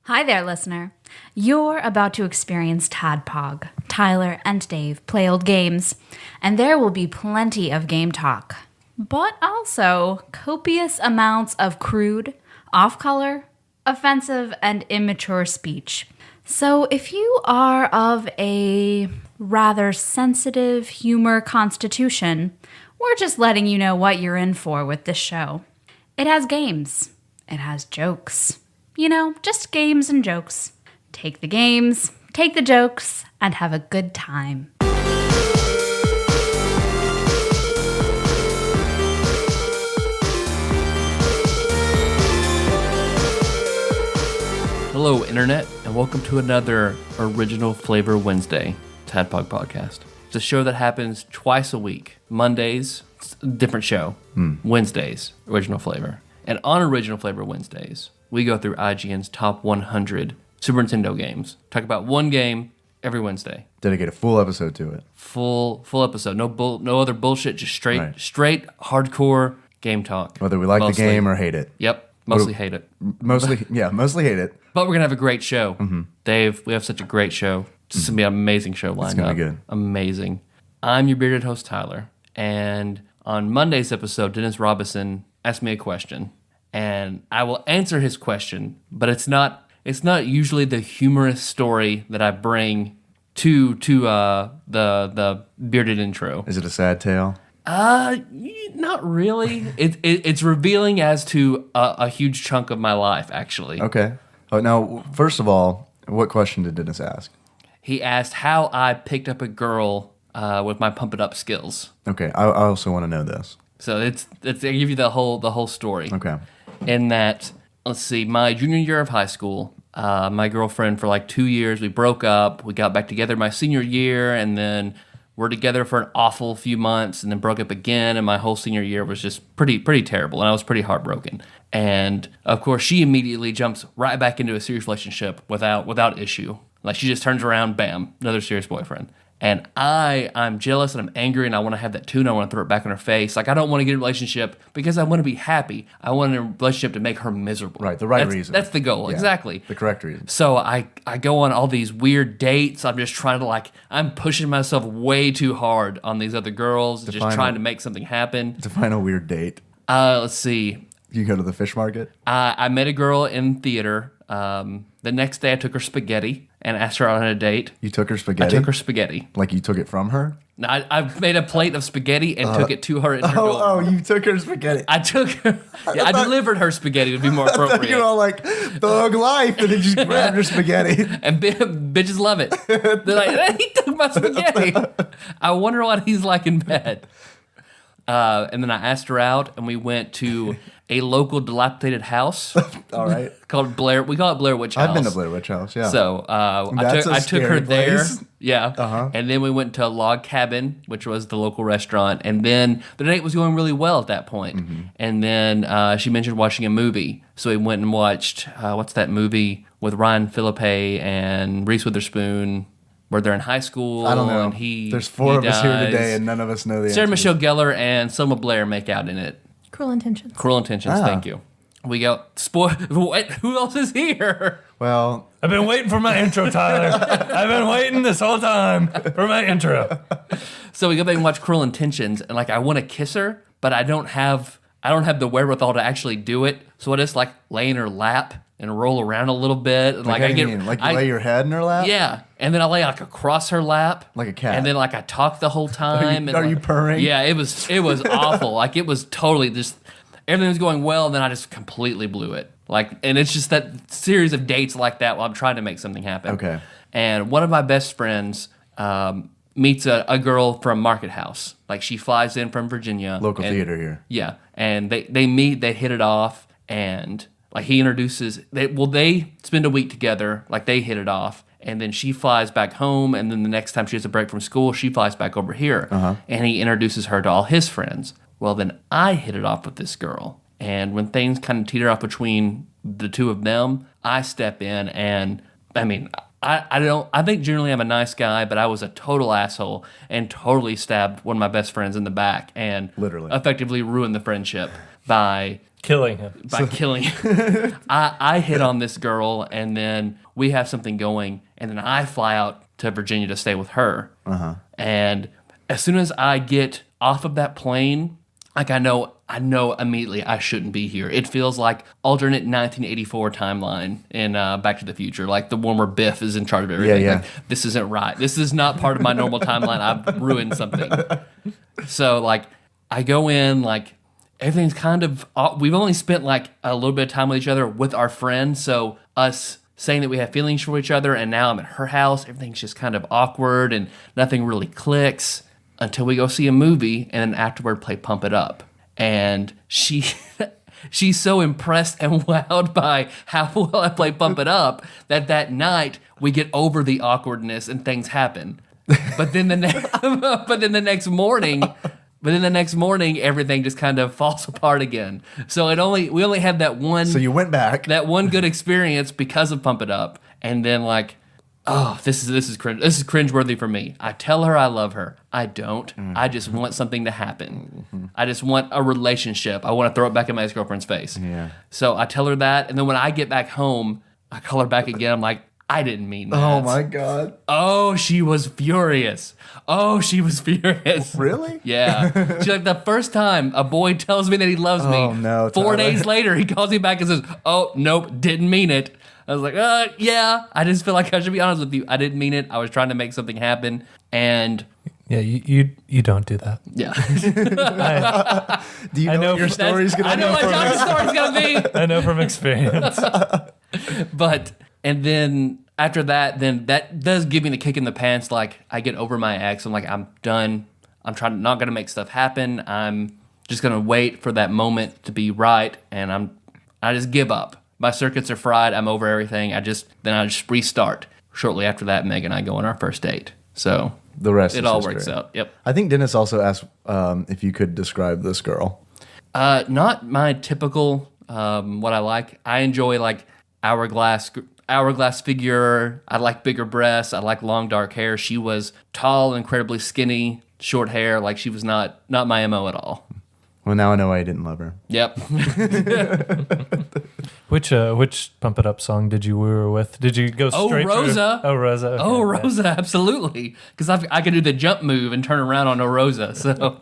Hi there, listener. You're about to experience TADPOG. Tyler and Dave play old games, and there will be plenty of game talk, but also copious amounts of crude, off-color, offensive, and immature speech. So if you are of a rather sensitive humor constitution, we're just letting you know what you're in for with this show. It has games. It has jokes. You know, just games and jokes. Take the games, take the jokes, and have a good time. Hello, Internet, and welcome to another Original Flavor Wednesday TADPOG podcast. It's a show that happens twice a week. Mondays, different show. Wednesdays, Original Flavor. And on Original Flavor Wednesdays, we go through IGN's top 100 Super Nintendo games. Talk about one game every Wednesday. Dedicate a full episode to it. Full episode. No other bullshit. Just straight hardcore game talk. Whether we like the game or hate it. Yep. Mostly hate it. Mostly hate it. But we're going to have a great show. Dave, we have such a great show. It's going to be an amazing show lined up. It's going to be good. Amazing. I'm your bearded host, Tyler. And on Monday's episode, Dennis Robinson asked me a question. And I will answer his question, but it's not usually the humorous story that I bring to the bearded intro. Is it a sad tale? Not really. It's revealing as to a huge chunk of my life, actually. Okay. Oh, now, first of all, what question did Dennis ask? He asked how I picked up a girl with my pump it up skills. Okay, I also want to know this. So it's I give you the whole story. Okay. In that, let's see, my junior year of high school, my girlfriend for like 2 years, we broke up. We got back together my senior year, and then we're together for an awful few months, and then broke up again. And my whole senior year was just pretty terrible, and I was pretty heartbroken. And of course, she immediately jumps right back into a serious relationship without issue. Like she just turns around, bam, another serious boyfriend. And I'm jealous and I'm angry and I want to have that too and I want to throw it back in her face. Like I don't want to get in a relationship because I want to be happy. I want a relationship to make her miserable. Right, the reason. That's the goal, yeah, exactly. The correct reason. So I go on all these weird dates. I'm just trying to I'm pushing myself way too hard on these other girls. Just trying to make something happen. Define a weird date. Let's see. You go to the fish market? I met a girl in theater. The next day I took her spaghetti and asked her out on a date. You took her spaghetti? I took her spaghetti. Like you took it from her? No, I made a plate of spaghetti and took it to her in her door. Oh, you took her spaghetti. I took her. Yeah, I delivered her spaghetti would be more appropriate. You're all like, thug life, and then you just grabbed her spaghetti. And bitches love it. They're like, hey, he took my spaghetti. I wonder what he's like in bed. And then I asked her out, and we went to a local dilapidated house. All right. Called Blair. We call it Blair Witch House. I've been to Blair Witch House, yeah. So I took her there. Yeah. And then we went to a log cabin, which was the local restaurant. And then the date was going really well at that point. And then she mentioned watching a movie. So we went and watched, what's that movie with Ryan Philippe and Reese Witherspoon? Where they're in high school. I don't know. And There's four of us here today, and none of us know the Sarah answer. Michelle Gellar and Selma Blair make out in it. Cruel Intentions. Cruel Intentions, thank you. We go, what? Who else is here? Well, I've been waiting for my intro, Tyler. I've been waiting this whole time for my intro. So we go back and watch Cruel Intentions, and I want to kiss her, but I don't have the wherewithal to actually do it. So I just lay in her lap and roll around a little bit. And you lay your head in her lap? Yeah, and then I lay across her lap, like a cat, and then I talk the whole time. Are you purring? Yeah, it was awful. It was totally just everything was going well, and then I just completely blew it. And it's just that series of dates like that while I'm trying to make something happen. Okay. And one of my best friends meets a girl from Market House. She flies in from Virginia. Local theater here. Yeah, and they meet, they hit it off, and he introduces. They spend a week together. They hit it off, and then she flies back home, and then the next time she has a break from school, she flies back over here, and he introduces her to all his friends. Well, then I hit it off with this girl, and when things kind of teeter off between the two of them, I step in, and I think generally I'm a nice guy, but I was a total asshole and totally stabbed one of my best friends in the back and literally effectively ruined the friendship by killing him. by killing I hit on this girl, and then we have something going, and then I fly out to Virginia to stay with her. And as soon as I get off of that plane, like I know immediately I shouldn't be here. It feels like alternate 1984 timeline in Back to the Future, like the one where Biff is in charge of everything. Yeah. Like, this isn't right. This is not part of my normal timeline. I've ruined something. So like I go in, like everything's kind of, we've only spent like a little bit of time with each other with our friends. So us saying that we have feelings for each other, and now I'm at her house, everything's just kind of awkward and nothing really clicks until we go see a movie, and then afterward play Pump It Up. And she's so impressed and wowed by how well I play Pump It Up that night we get over the awkwardness and things happen. But then the next morning everything just kind of falls apart again. So we only had that one. So you went back. That one good experience because of Pump It Up, and then like, oh, this is cringe. This is cringeworthy for me. I tell her I love her. I don't. I just want something to happen. I just want a relationship. I want to throw it back in my ex-girlfriend's face. Yeah. So I tell her that, and then when I get back home, I call her back again. I'm like, I didn't mean that. Oh my God. Oh, she was furious. Really? Yeah. She's like, the first time a boy tells me that he loves me, Oh, no, 4 Tyler. days later, he calls me back and says, oh, nope, didn't mean it. I was like, yeah, I just feel like I should be honest with you. I didn't mean it. I was trying to make something happen. And Yeah, you don't do that. yeah. Do you know what your story's going I to know be? what Josh's story's going to be. I know from experience. But, and then after that, then that does give me the kick in the pants. Like, I get over my ex. I'm like, I'm done. I'm not going to make stuff happen. I'm just going to wait for that moment to be right. And I just give up. My circuits are fried. I'm over everything. I just restart. Shortly after that, Meg and I go on our first date. So The rest it is all history. works out. Yep. I think Dennis also asked if you could describe this girl. Not my typical what I like. I enjoy like hourglass figure. I like bigger breasts. I like long dark hair. She was tall, incredibly skinny, short hair. Like she was not my MO at all. Well, now I know why I didn't love her. Yep. Which Pump It Up song did you woo her with? Did you go straight through? Rosa. Oh, Rosa. Okay, Oh, yeah. Rosa, absolutely. Because I could do the jump move and turn around on a Rosa. So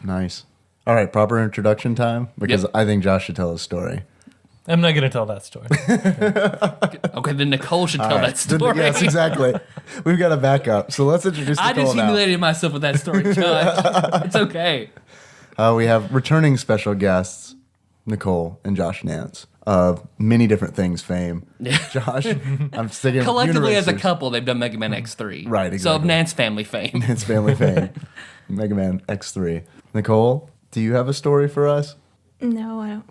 Nice. All right, proper introduction time because Yep. I think Josh should tell his story. I'm not going to tell that story. okay, then Nicole should tell that story. Yes, exactly. We've got a backup. So let's introduce I Nicole just now. humiliated myself with that story, Josh. It's okay. We have returning special guests, Nicole and Josh Nance, of many different things fame. Josh, I'm sticking Collectively as a Uniracers. couple, they've done Mega Man X3. Right, So exactly. of Nance family fame. Nance family fame. Mega Man X3. Nicole, do you have a story for us? No, I don't.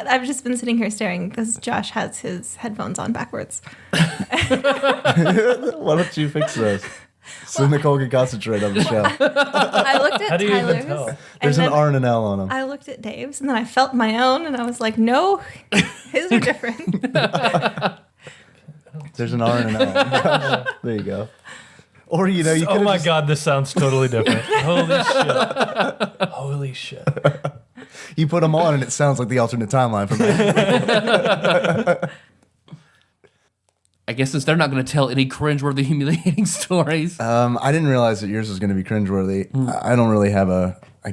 I've just been sitting here staring because Josh has his headphones on backwards. Why don't you fix this? So Nicole can concentrate on the show. I looked How at do you even Tyler's. tell? There's and an then R and an L on them. I looked at Dave's and then I felt my own and I was like, no, his are different. There's an R and an L. There you go. Or, you know, you Oh could my God, this sounds totally different. Holy shit. Holy shit. You put them on and it sounds like the alternate timeline for me. I guess since they're not going to tell any cringeworthy, humiliating stories. I didn't realize that yours was going to be cringeworthy. I don't really have I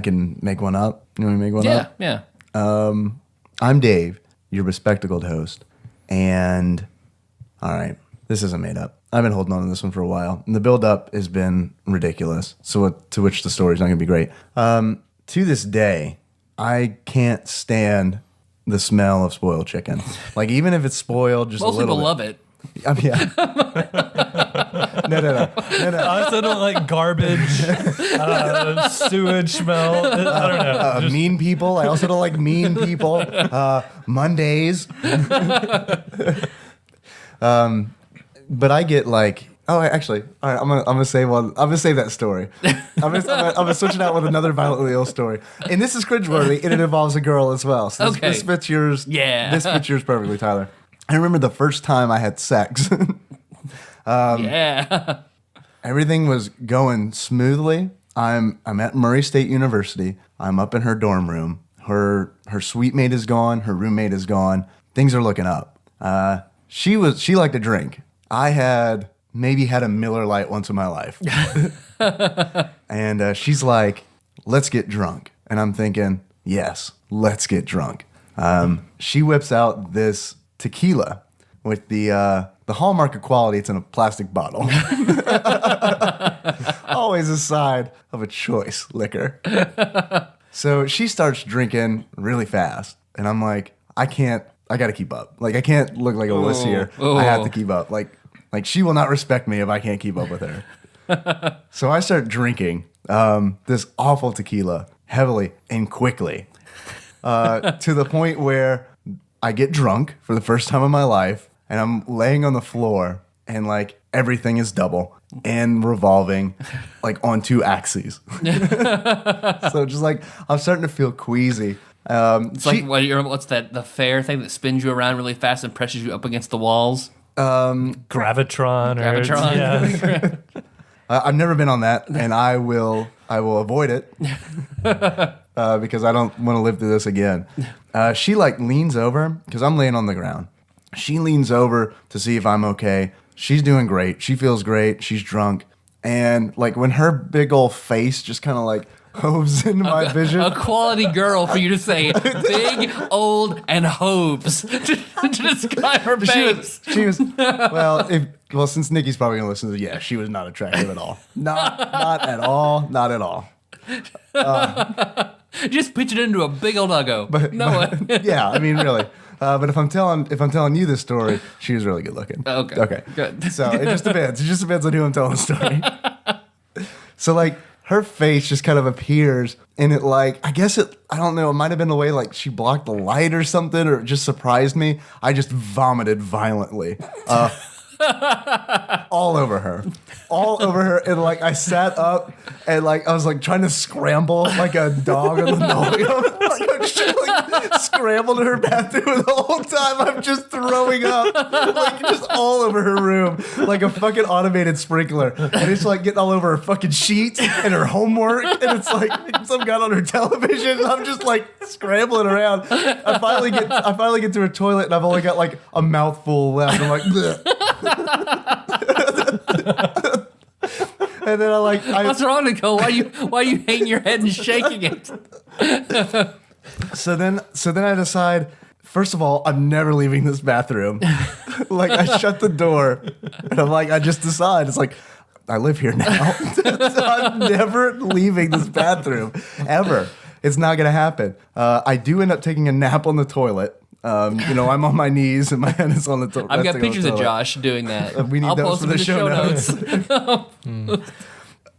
can make one up. You want me to make one up? Yeah. I'm Dave, your bespectacled host. And, all right, this isn't made up. I've been holding on to this one for a while. And the build-up has been ridiculous, to which the story's not going to be great. To this day, I can't stand the smell of spoiled chicken. Like, even if it's spoiled just Most a little people bit. love it. Yeah. No. I also don't like garbage, sewage smell. I don't know. Just- Mean people. I also don't like mean people. Mondays. But I get like, actually, all right, I'm gonna say one. I'm gonna save that story. I'm gonna switch it out with another violently ill story, and this is cringeworthy, and it involves a girl as well. So Okay. this fits yours. Yeah. This fits yours perfectly, Tyler. I remember the first time I had sex. Yeah. Everything was going smoothly. I'm at Murray State University. I'm up in her dorm room. Her suite mate is gone. Her roommate is gone. Things are looking up. She liked to drink. I had maybe had a Miller Lite once in my life. And she's like, let's get drunk. And I'm thinking, yes, let's get drunk. She whips out this tequila with the hallmark of quality. It's in a plastic bottle. Always a sign of a choice liquor. So she starts drinking really fast. And I'm like, I got to keep up. Like, I can't look like a wuss here. I have to keep up. Like she will not respect me if I can't keep up with her. So I start drinking this awful tequila heavily and quickly to the point where I get drunk for the first time in my life, and I'm laying on the floor, and like everything is double and revolving like on two axes. So just like I'm starting to feel queasy. It's like what's that? The fair thing that spins you around really fast and presses you up against the walls. Gravitron. Yeah. I've never been on that, and I will avoid it because I don't want to live through this again. She like leans over because I'm laying on the ground. She leans over to see if I'm okay. She's doing great. She feels great. She's drunk, and like when her big old face just kind of like hoves into my vision. A quality girl for you to say big, old, and hopes to describe her face. She was well, since Nikki's probably gonna listen to this, yeah, she was not attractive at all. Not at all. Not at all. Just pitch it into a big old uggo. Yeah, I mean, really. But if I'm telling you this story, she was really good looking. Okay. Good. So it just depends. It just depends on who I'm telling the story. So like her face just kind of appears, and it like I don't know. It might have been the way like she blocked the light or something, or it just surprised me. I just vomited violently. All over her, and like I sat up and like I was like trying to scramble like a dog on the linoleum. Like, I scrambled to her bathroom, and the whole time I'm just throwing up, like just all over her room, like a fucking automated sprinkler, and it's like getting all over her fucking sheets and her homework, and it's like some guy on her television, and I'm just like scrambling around. I finally get to her toilet, and I've only got like a mouthful left. I'm like, bleh. And then what's wrong, Nicole? Why are you hanging your head and shaking it? So then I decide, first of all, I'm never leaving this bathroom. Like I shut the door, and I'm like, I just decide, it's like, I live here now. So I'm never leaving this bathroom ever. It's not gonna happen. I do end up taking a nap on the toilet. I'm on my knees and my head is on the toilet. I've got pictures of Josh doing that. We need I'll those post for them the show notes.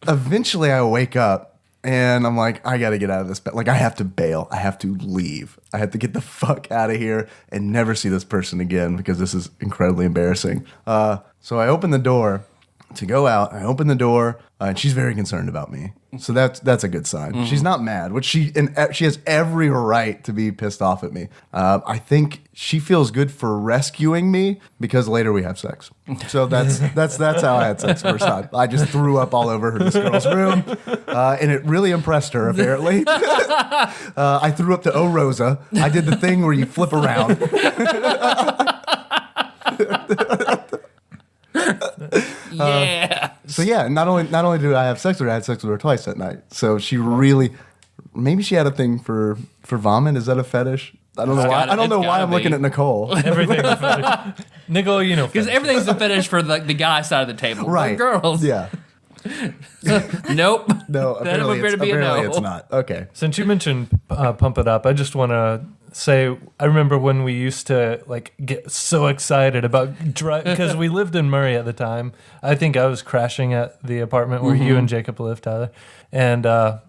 Eventually, I wake up and I'm like, I got to get out of this bed. Like, I have to bail. I have to leave. I have to get the fuck out of here and never see this person again because this is incredibly embarrassing. So I open the door to go out. I open the door and she's very concerned about me. So that's a good sign. Mm-hmm. She's not mad, which she has every right to be pissed off at me. I think she feels good for rescuing me because later we have sex. So that's how I had sex first time. I just threw up all over this girl's room, and it really impressed her. Apparently, I threw up to O Rosa. I did the thing where you flip around. Yeah. So yeah, not only did I have sex with her, I had sex with her twice that night. So she really, maybe she had a thing for vomit. Is that a fetish? I don't know why. I don't know why I'm looking at Nicole. Everything's a fetish. Nicole, you know, because everything's a fetish for the guy side of the table, right? Like girls, yeah. Nope. No, apparently it's not. Okay. Since you mentioned Pump It Up, I just want to say I remember when we used to like get so excited about because we lived in Murray at the time. I think I was crashing at the apartment where you and Jacob lived, Tyler, and I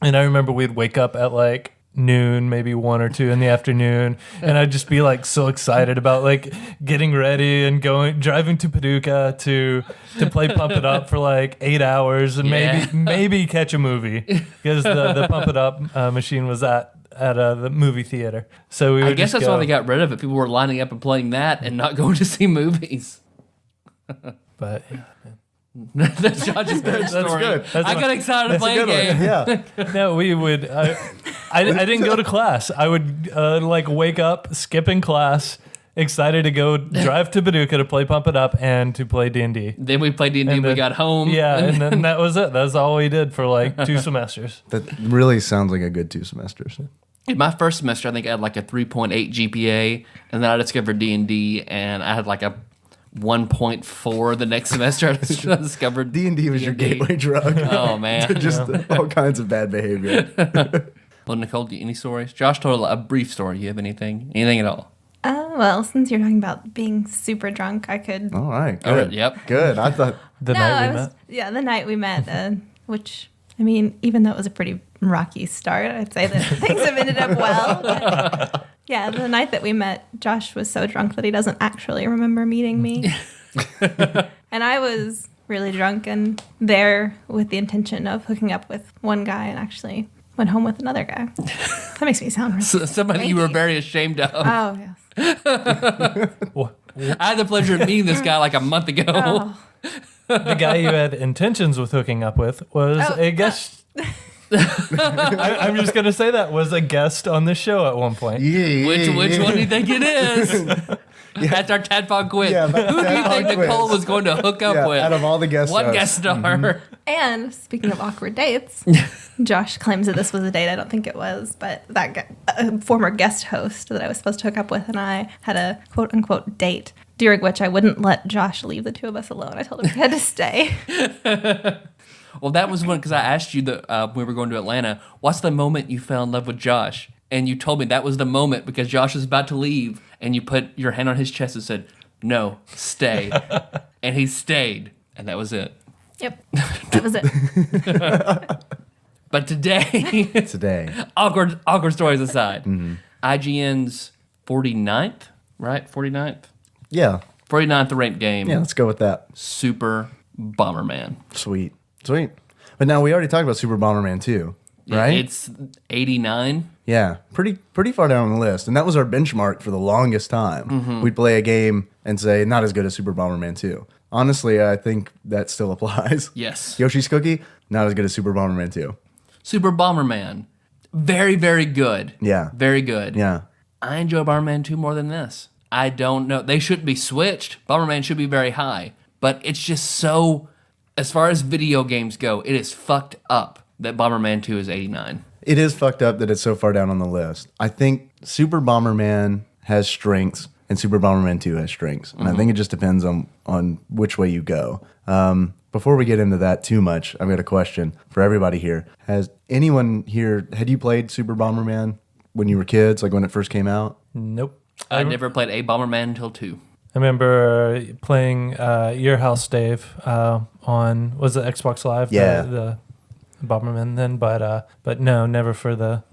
remember we'd wake up at like noon, maybe 1 or 2 in the afternoon, and I'd just be like so excited about like getting ready and driving to Paducah to play Pump It Up for like 8 hours and maybe catch a movie because the Pump It Up machine was at the movie theater. So we would I guess that's why they got rid of it. People were lining up and playing that and not going to see movies. But That's Josh's bad story. good. I got excited to play a game. Yeah. No, we would. I didn't go to class. I would wake up, skip in class, excited to go drive to Paducah to play Pump It Up and to play D&D. Then we played D&D when we got home. Yeah, and then that was it. That's all we did for like 2 semesters. That really sounds like a good 2 semesters. In my first semester, I think I had like a 3.8 GPA, and then I discovered D&D, and I had like a 1.4 the next semester. I discovered D&D was your gateway drug. Oh, man. To just all kinds of bad behavior. Well, Nicole, do you any stories? Josh told a brief story. You have anything? Anything at all? Well, since you're talking about being super drunk, I could. All right. All Good. right, yep. Good. I thought. The night we met. Yeah, the night we met, which, I mean, even though it was a pretty rocky start, I'd say that things have ended up well. But yeah, the night that we met, Josh was so drunk that he doesn't actually remember meeting me. And I was really drunk and there with the intention of hooking up with one guy and actually went home with another guy. That makes me sound really Somebody you were very ashamed of. Oh, yes. I had the pleasure of meeting this guy like a month ago. Oh. The guy you had intentions with hooking up with was a guest. I'm just going to say that was a guest on the show at one point. Which one do you think it is? That's our TADPOG quiz. Yeah, Who do you think Nicole was going to hook up with? Out of all the guest One stars. guest star. And speaking of awkward dates, Josh claims that this was a date. I don't think it was, but a former guest host that I was supposed to hook up with and I had a quote unquote date during which I wouldn't let Josh leave the 2 of us alone. I told him he had to stay. Well, that was one because I asked you when we were going to Atlanta, what's the moment you fell in love with Josh? And you told me that was the moment because Josh was about to leave and you put your hand on his chest and said, no, stay. And he stayed. And that was it. Yep, that was it. But today, awkward stories aside, IGN's 49th, right? 49th? Yeah. 49th ranked game. Yeah, let's go with that. Super Bomberman. Sweet. But now we already talked about Super Bomberman 2, right? It's 89. Yeah, pretty far down on the list. And that was our benchmark for the longest time. We'd play a game and say, not as good as Super Bomberman 2. Honestly, I think that still applies. Yes. Yoshi's Cookie, not as good as Super Bomberman 2. Super Bomberman. Very, very good. Yeah. Very good. Yeah. I enjoy Bomberman 2 more than this. I don't know. They shouldn't be switched. Bomberman should be very high. But it's just so, as far as video games go, it is fucked up that Bomberman 2 is 89. It is fucked up that it's so far down on the list. I think Super Bomberman has strengths and Super Bomberman 2 has strengths. And I think it just depends on which way you go. Before we get into that too much, I've got a question for everybody here. Has anyone here, had you played Super Bomberman when you were kids, like when it first came out? Nope. I never played a Bomberman until 2. I remember playing your house, Dave, on, was it Xbox Live? Yeah. The Bomberman then, but no, never for the,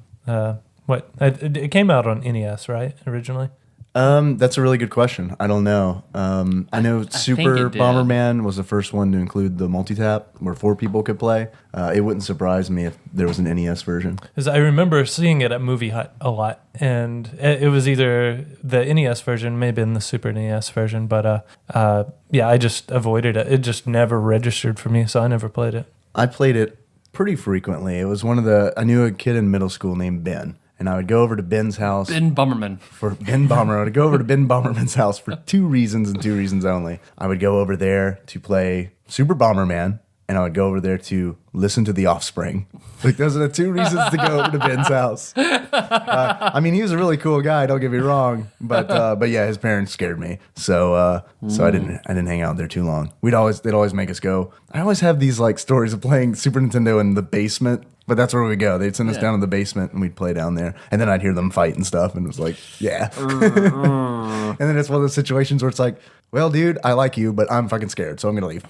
it came out on NES, right, originally? That's a really good question. I don't know. I know Super it did. Bomberman was the first one to include the multi-tap where 4 people could play. It wouldn't surprise me if there was an NES version. Because I remember seeing it at Movie Hut a lot, and it was either the NES version, maybe in the Super NES version, but I just avoided it. It just never registered for me, so I never played it. I played it pretty frequently. It was I knew a kid in middle school named Ben. And I would go over to Ben's house. Ben Bomberman. For Ben Bomber. I would go over to Ben Bomberman's house for 2 reasons and 2 reasons only. I would go over there to play Super Bomberman, and I would go over there to listen to The Offspring. Like, those are the 2 reasons to go over to Ben's house. I mean, he was a really cool guy, don't get me wrong. But yeah, his parents scared me. So I didn't hang out there too long. They'd always make us go. I always have these like stories of playing Super Nintendo in the basement. But that's where we go. They'd send us down to the basement, and we'd play down there. And then I'd hear them fight and stuff, and it was like, yeah. And then it's one of those situations where it's like, well, dude, I like you, but I'm fucking scared, so I'm going to leave.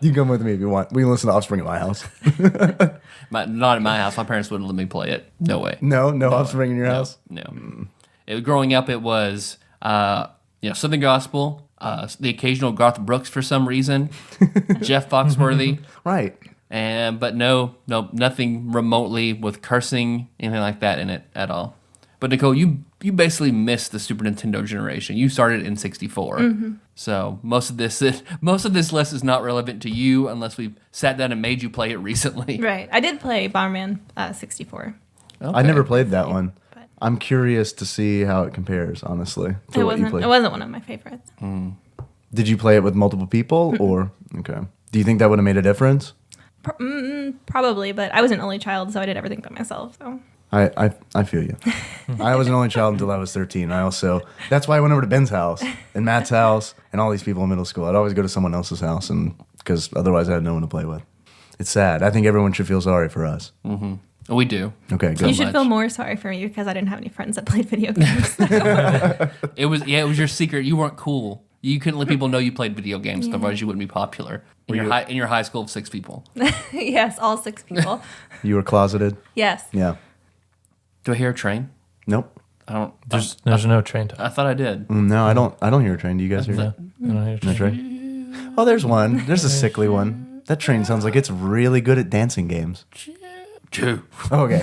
You can come with me if you want. We can listen to Offspring at my house. Not at my house. My parents wouldn't let me play it. No way. No Offspring in your house? No. Growing up, it was Southern Gospel, the occasional Garth Brooks for some reason, Jeff Foxworthy. Right. But no, nothing remotely with cursing, anything like that in it at all. But Nicole, you basically missed the Super Nintendo generation. You started in 64. So most of this list is not relevant to you unless we've sat down and made you play it recently. Right. I did play Bomberman 64. I never played that one. But I'm curious to see how it compares, honestly, to what you played. It wasn't one of my favorites. Did you play it with multiple people, or okay? Do you think that would have made a difference? Probably, but I was an only child, so I did everything by myself. So I feel you. I was an only child until I was 13. That's why I went over to Ben's house and Matt's house and all these people in middle school. I'd always go to someone else's house, and because otherwise I had no one to play with. It's sad. I think everyone should feel sorry for us. We do. Okay, good. you should feel more sorry for me because I didn't have any friends that played video games. It was your secret. You weren't cool. You couldn't let people know you played video games, otherwise you wouldn't be popular in your high school of 6 people. Yes, all 6 people. You were closeted? Yes. Yeah. Do I hear a train? Nope. I don't. There's no train talk. I thought I did. No, I don't hear a train. Do you guys hear No, it? I don't hear No train. train? Oh, there's one. There's a sickly one. That train sounds like it's really good at dancing games. Two. Okay.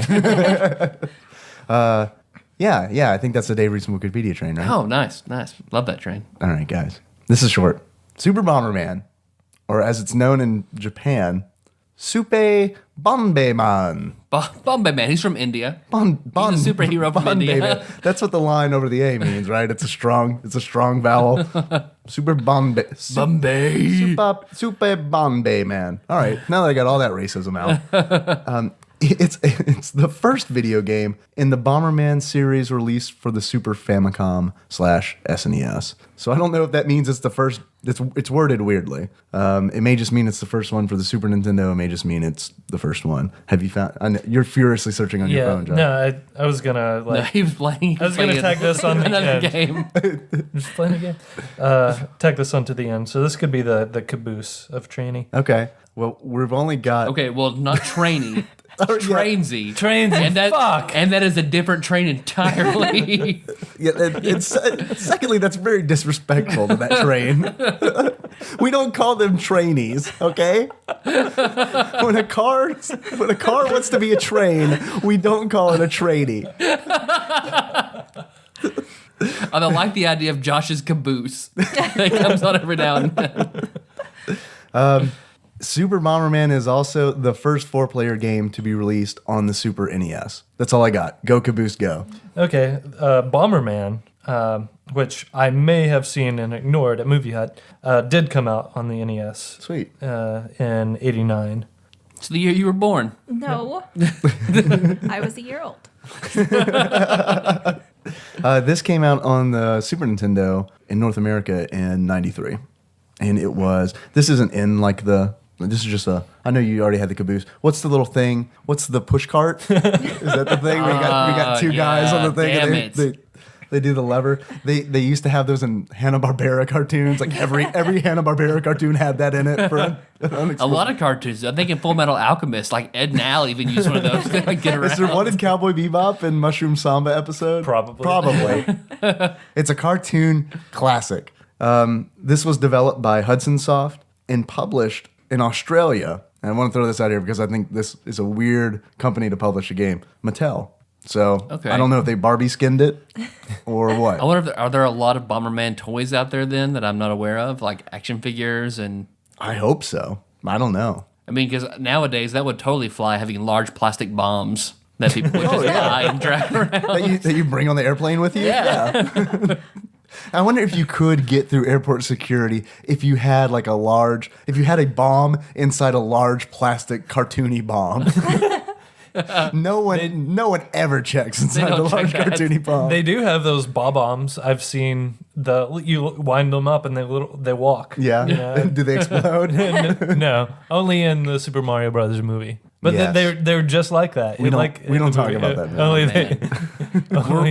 Yeah, I think that's the Dave Reese from Wikipedia train, right? Oh, nice. Love that train. All right, guys. This is short. Super Bomberman, or as it's known in Japan, Supe Bomberman. Bomberman. He's from India. He's He's a superhero from India. That's what the line over the A means, right? It's a strong vowel. Super Bombay. Bombay. Super Bombay man. All right, now that I got all that racism out. It's the first video game in the Bomberman series released for the Super Famicom /SNES. So I don't know if that means it's the first. It's worded weirdly. It may just mean it's the first one for the Super Nintendo. It may just mean it's the first one. Have you found? You're furiously searching on your phone, John. No, I was gonna No, he was playing. I was gonna tag this on the another end. game. Just playing a game. Tag this onto the end. So this could be the caboose of training. Okay. Well, we've only got. Okay, well, not trainy. Oh, yeah. Trainsy. Trainsy, fuck. And that is a different train entirely. Yeah, secondly, that's very disrespectful to that train. We don't call them trainees, okay? When a car wants to be a train, we don't call it a trainee. I like the idea of Josh's caboose that comes on every now and then. Super Bomberman is also the first 4-player game to be released on the Super NES. That's all I got. Go Caboose, go. Okay, Bomberman, which I may have seen and ignored at Movie Hut, did come out on the NES. Sweet. In '89. It's the year you were born. No. I was a year old. This came out on the Super Nintendo in North America in '93. And this isn't in like this is just I know you already had the caboose. What's the little thing? What's the push cart? Is that the thing? We got two guys on the thing. Damn and they do the lever. They used to have those in Hanna-Barbera cartoons. Like every Hanna-Barbera cartoon had that in it. A lot of cartoons. I think in Full Metal Alchemist, like Ed and Al even used one of those to get around. Is there one in Cowboy Bebop and Mushroom Samba episode? Probably. It's a cartoon classic. This was developed by Hudson Soft and published in Australia. And I want to throw this out here because I think this is a weird company to publish a game. Mattel. So Okay. I don't know if they Barbie skinned it or what. I wonder if are there a lot of Bomberman toys out there then that I'm not aware of, like action figures and. I hope so. I don't know. I mean, because nowadays that would totally fly, having large plastic bombs that people would just buy and drag around. That you bring on the airplane with you? Yeah. I wonder if you could get through airport security if you had a bomb inside a large plastic cartoony bomb. No one ever checks inside a large cartoony bomb. They do have those bombs. I've seen you wind them up and they walk. Yeah. You know? Do they explode? No, only in the Super Mario Brothers movie. But Yes. they're just like that. We don't talk about that now.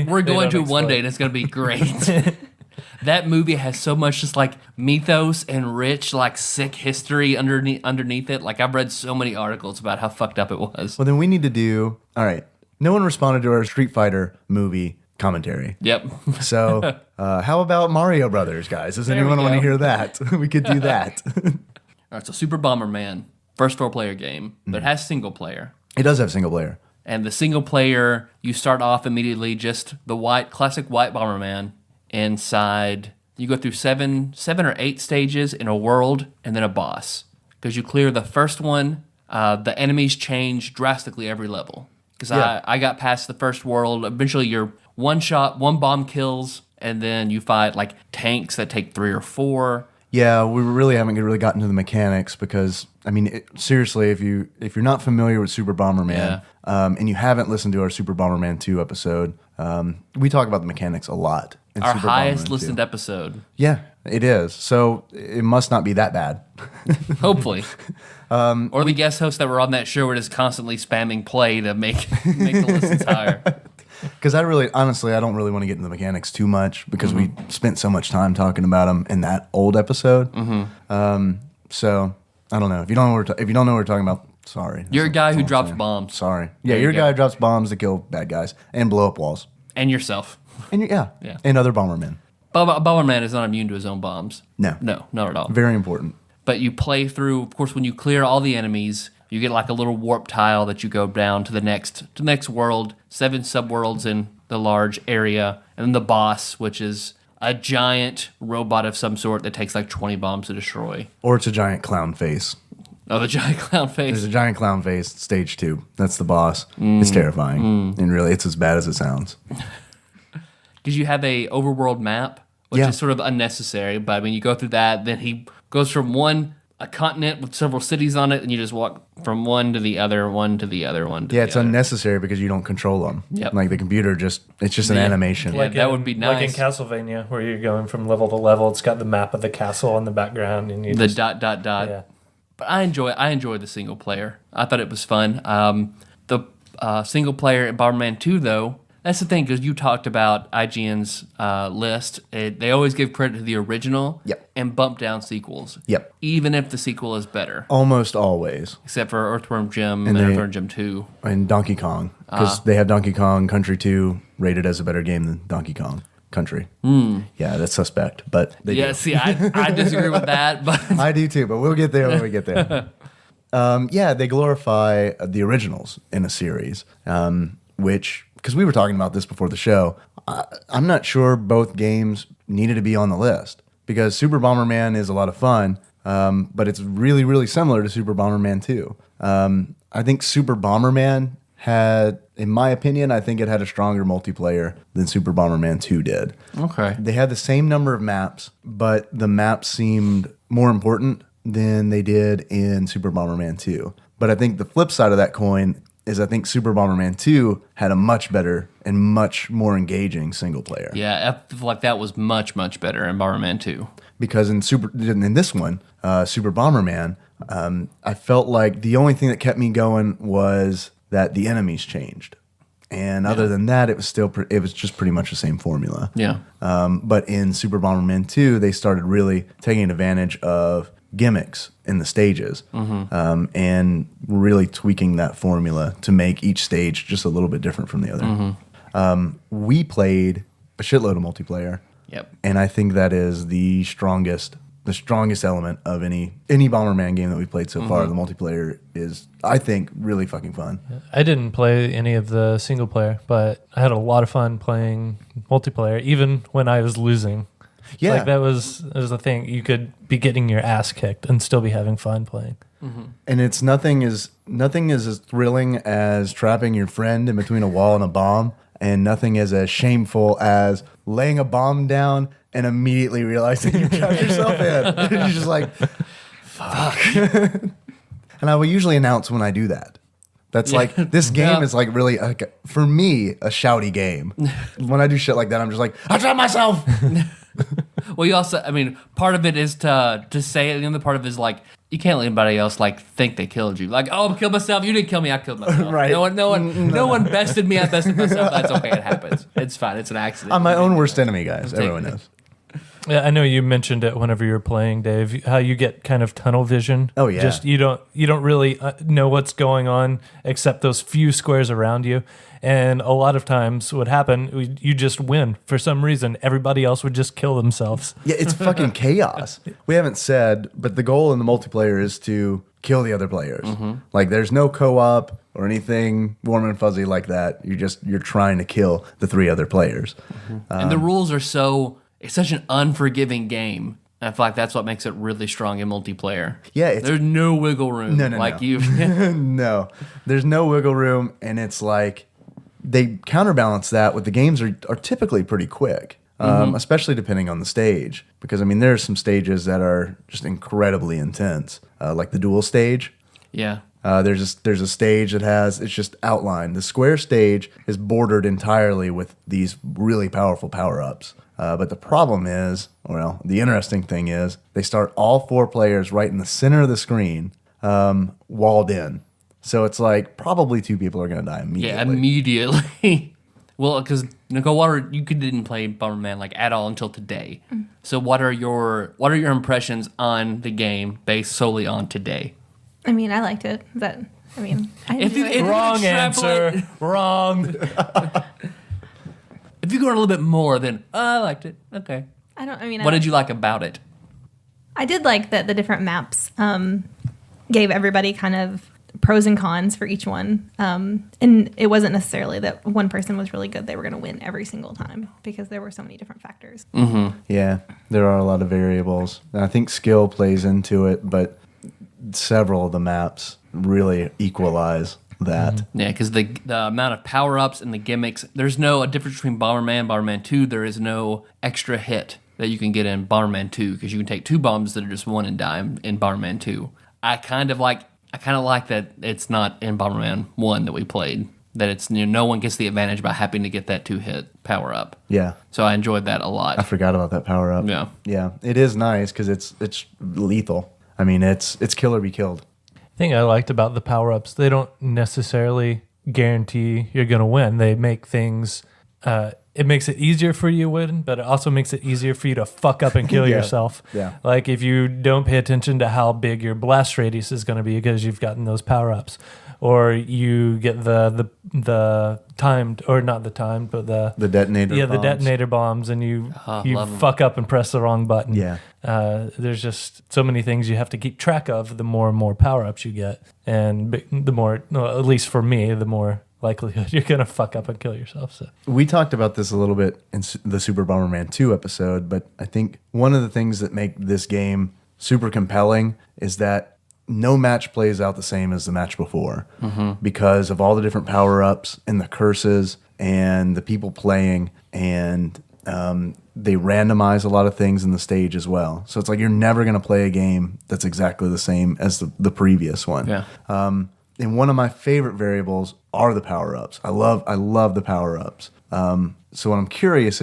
We're going to one day and it's going to be great. That movie has so much just like mythos and rich, like sick history underneath it. Like I've read so many articles about how fucked up it was. Well, then we need to do. All right. No one responded to our Street Fighter movie commentary. Yep. So, how about Mario Brothers, guys? Does anyone we want to go. hear that? We could do that. All right. So Super Bomberman, first 4-player game, but it has single player. It does have single player. And the single player, you start off immediately just the classic white Bomberman inside. You go through seven or 8 stages in a world and then a boss. Because you clear the first one, the enemies change drastically every level. Because I got past the first world. Eventually, you're one shot, one bomb kills, and then you fight like tanks that take 3 or 4. Yeah, we really haven't really gotten to the mechanics because, I mean, seriously, if you're not familiar with Super Bomberman and you haven't listened to our Super Bomberman 2 episode, we talk about the mechanics a lot. In Our Super highest Bomberman listened 2. episode. Yeah, it is. So it must not be that bad. Hopefully. Or the guest hosts that were on that show were just constantly spamming play to make the listens higher. Because honestly, I don't really want to get into the mechanics too much because we spent so much time talking about them in that old episode. So I don't know. If you don't know what we're talking about, sorry. You're a guy That's who all I'm drops saying. bombs. Sorry. Yeah, There you you're a go. guy who drops bombs to kill bad guys and blow up walls. And yourself. And Yeah. and other Bombermen. Bomberman is not immune to his own bombs. No. No, not at all. Very important. But you play through, of course, when you clear all the enemies, you get like a little warp tile that you go down to the next world, 7 subworlds in the large area, and then the boss, which is a giant robot of some sort that takes like 20 bombs to destroy. Or it's a giant clown face. Oh, the giant clown There's face. a giant clown face, stage 2. That's the boss. It's terrifying. And really, it's as bad as it sounds. Because you have a overworld map, which Yeah. is sort of unnecessary. But I mean, you go through that, then he goes from a continent with several cities on it, and you just walk from one to the other, one to the other, one to Yeah, the it's other. unnecessary because you don't control them. Yep. Like the computer it's just an animation. Yeah, that would be Like in nice. Castlevania, where you're going from level to level. It's got the map of the castle in the background, and you The just, dot. Yeah. But I enjoy the single player. I thought it was fun. The single player in Bomberman 2, though, that's the thing, because you talked about IGN's list. They always give credit to the original Yep. and bump down sequels. Yep. Even if the sequel is better. Almost always. Except for Earthworm Jim And and they- Earthworm Jim 2. And Donkey Kong. Because they have Donkey Kong Country 2 rated as a better game than Donkey Kong Country. Yeah, that's suspect. But they Yeah, do. see, I disagree with that, but I do too, but we'll get there when we get there. Yeah, they glorify the originals in a series, which, because we were talking about this before the show, I'm not sure both games needed to be on the list because Super Bomberman is a lot of fun, but it's really, really similar to Super Bomberman 2. I think Super Bomberman had, in my opinion, I think it had a stronger multiplayer than Super Bomberman 2 did. okay. They had the same number of maps, but the maps seemed more important than they did in Super Bomberman 2. But I think the flip side of that coin is I think Super Bomberman 2 had a much better and much more engaging single player. Yeah, I feel like that was much, much better in Bomberman 2. Because in this one, Super Bomberman, I felt like the only thing that kept me going was that the enemies changed. And other than that, it was just pretty much the same formula. Yeah. But in Super Bomberman 2, they started really taking advantage of gimmicks in the stages and really tweaking that formula to make each stage just a little bit different from the other. We played a shitload of multiplayer, Yep. and I think that is the strongest element of any Bomberman game that we've played so far. The multiplayer is, I think, really fucking fun. I didn't play any of the single player, but I had a lot of fun playing multiplayer, even when I was losing. Yeah. Like that was the thing. You could be getting your ass kicked and still be having fun playing. And it's nothing is as thrilling as trapping your friend in between a wall and a bomb, and nothing is as shameful as laying a bomb down and immediately realizing you trapped yourself in. You're just like, fuck. And I will usually announce when I do that. That's like, this game is like really, like, for me, a shouty game. When I do shit like that, I'm just like, I trapped myself. Well, you also, I mean, part of it is to say it, and the other part of it is like, you can't let anybody else like think they killed you. Like, oh, I killed myself. You didn't kill me. I killed myself. Right. No one bested me. I bested myself. That's okay. It happens. It's fine. It's an accident. I'm my own worst enemy, guys. Everyone knows. Yeah, I know you mentioned it whenever you were playing, Dave. How you get kind of tunnel vision. Oh, yeah. Just you don't really know what's going on except those few squares around you. And a lot of times, what happened, you just win for some reason. Everybody else would just kill themselves. Yeah, it's fucking chaos. We haven't said, but the goal in the multiplayer is to kill the other players. Like there's no co-op or anything warm and fuzzy like that. You're trying to kill the 3 other players. And the rules are it's such an unforgiving game. I feel like that's what makes it really strong in multiplayer. Yeah, there's no wiggle room. No. You. No, there's no wiggle room, and it's like they counterbalance that with the games are typically pretty quick, especially depending on the stage. Because I mean, there's some stages that are just incredibly intense, like the duel stage. Yeah. There's a stage that it's just outlined. The square stage is bordered entirely with these really powerful power-ups. But the problem is, the interesting thing is, they start all 4 players right in the center of the screen, walled in. So it's like probably 2 people are going to die immediately. Yeah, immediately. Well, because Nicole, you didn't play Bomberman like at all until today. So what are your impressions on the game based solely on today? I mean, I liked it. I enjoyed it. Wrong answer. Wrong. If you go on a little bit more, then I liked it. Okay. What did you like about it? I did like that the different maps gave everybody kind of pros and cons for each one. And it wasn't necessarily that one person was really good, they were going to win every single time, because there were so many different factors. Yeah, there are a lot of variables. And I think skill plays into it, but several of the maps really equalize that. Yeah, because the amount of power-ups and the gimmicks, there's a difference between Bomberman and Bomberman 2. There is no extra hit that you can get in Bomberman 2, because you can take 2 bombs that are just 1 and die in Bomberman 2. I kind of like that it's not in Bomberman 1 that we played, that it's no one gets the advantage by having to get that 2-hit power-up. Yeah. So I enjoyed that a lot. I forgot about that power-up. Yeah. Yeah, it is nice because it's lethal. I mean, it's kill or be killed. Thing I liked about the power-ups, they don't necessarily guarantee you're going to win. They make things, it makes it easier for you to win, but it also makes it easier for you to fuck up and kill Yeah. yourself. Yeah. Like if you don't pay attention to how big your blast radius is going to be because you've gotten those power-ups, or you get the timed, or not the timed, but the detonator bombs. the detonator bombs, and you love 'em. fuck up and press the wrong button. Yeah. There's just so many things you have to keep track of the more and more power-ups you get, and the more, at least for me, the more likelihood you're gonna fuck up and kill yourself. So We talked about this a little bit in the Super Bomberman 2 episode, but I think one of the things that make this game super compelling is that no match plays out the same as the match before, because of all the different power-ups and the curses and the people playing, and they randomize a lot of things in the stage as well. So it's like you're never going to play a game that's exactly the same as the previous one. Yeah. And one of my favorite variables are the power-ups. I love the power-ups. So what I'm curious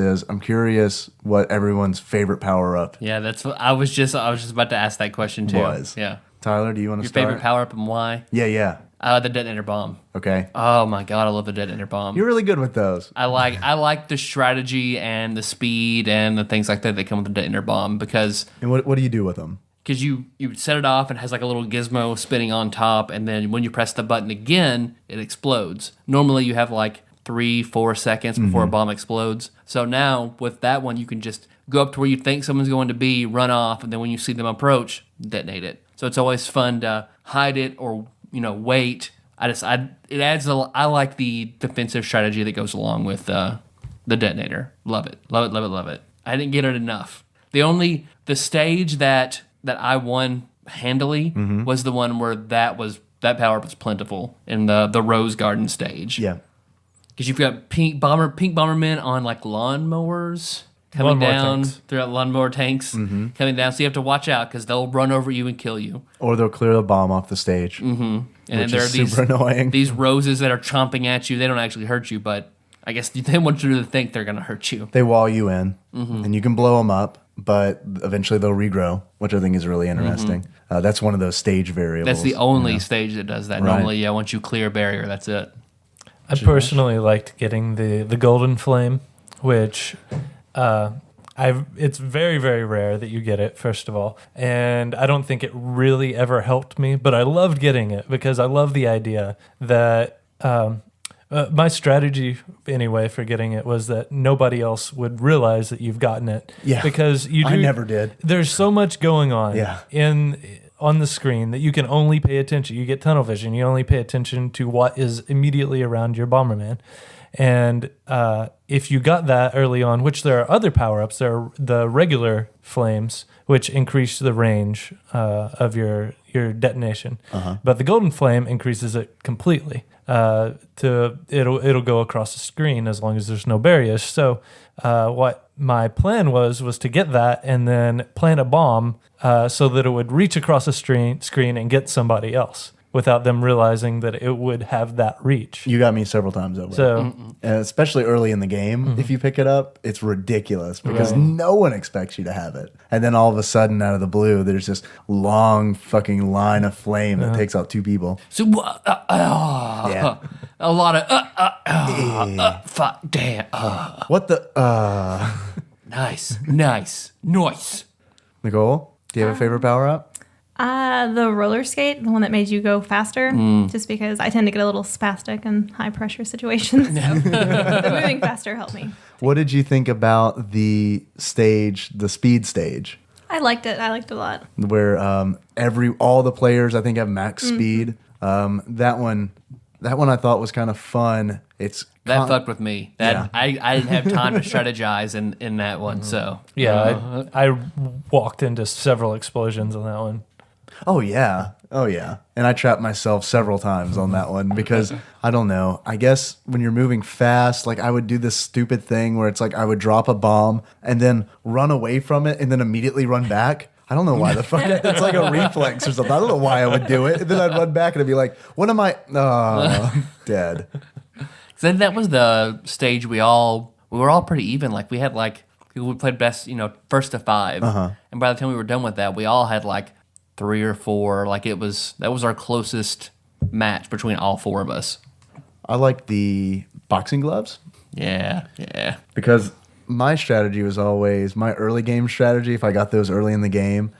what everyone's favorite power-up Yeah, that's what I was just about to ask that question too. was. Yeah. Tyler, do you want to Your start? favorite power-up and why? Yeah. The detonator bomb. Okay. Oh my god, I love the detonator bomb. You're really good with those. I like the strategy and the speed and the things like that come with the detonator bomb, because And what do you do with them? you set it off and it has like a little gizmo spinning on top, and then when you press the button again, it explodes. Normally you have like 3-4 seconds before a bomb explodes. So now with that one, you can just go up to where you think someone's going to be, run off, and then when you see them approach, detonate it. So it's always fun to hide it or wait. I like the defensive strategy that goes along with the detonator. Love it. I didn't get it enough. The stage that I won handily was the one where that power was plentiful in the Rose Garden stage. Yeah. Because you've got pink Bombermen on like lawnmowers coming Lawnmower down tanks. throughout lawnmower tanks coming down. So you have to watch out because they'll run over you and kill you. Or they'll clear the bomb off the stage. And then Which there are is super annoying. these roses that are chomping at you. They don't actually hurt you, but I guess they want you to think they're going to hurt you. They wall you in, and you can blow them up, but eventually they'll regrow, which I think is really interesting. That's one of those stage variables. That's the only stage that does that. Right. Normally, once you clear a barrier, that's it. I personally liked getting the golden flame, which it's very, very rare that you get it, first of all. And I don't think it really ever helped me, but I loved getting it because I love the idea that my strategy, anyway, for getting it was that nobody else would realize that you've gotten it. Yeah. Because I never did. There's so much going on Yeah. in on the screen that you can only pay attention. You get tunnel vision. You only pay attention to what is immediately around your Bomberman. And if you got that early on, which there are other power-ups, there are the regular flames, which increase the range of your detonation. But the golden flame increases it completely. It'll go across the screen as long as there's no barriers. So what my plan was to get that and then plant a bomb so that it would reach across the screen and get somebody else without them realizing that it would have that reach. You got me several times over. So, And especially early in the game, if you pick it up, it's ridiculous because no one expects you to have it. And then all of a sudden, out of the blue, there's this long fucking line of flame that takes out 2 people. So, Yeah. a lot of fuck, damn. What the? Nice. Nicole, do you have a favorite power up? The roller skate, the one that made you go faster, just because I tend to get a little spastic in high pressure situations. So the moving faster helped me. What did you think about the stage, the speed stage, I liked it. I liked it a lot. where all the players I think have max speed? That one I thought was kind of fun. That fucked with me. Yeah. I didn't have time to strategize in that one. So yeah, I walked into several explosions on that one. Oh yeah. And I trapped myself several times on that one because I don't know. I guess when you're moving fast, like I would do this stupid thing where it's like I would drop a bomb and then run away from it and then immediately run back. I don't know why the fuck. It's like a reflex or something. I don't know why I would do it. And then I'd run back and I'd be like, what am I? Oh, dead. So that was the stage we were all pretty even. Like we played best, first to 5. And by the time we were done with that, we all had like 3 or 4. Like that was our closest match between all 4 of us. I like the boxing gloves Yeah. because my strategy was always my early game strategy. If I got those early in the game,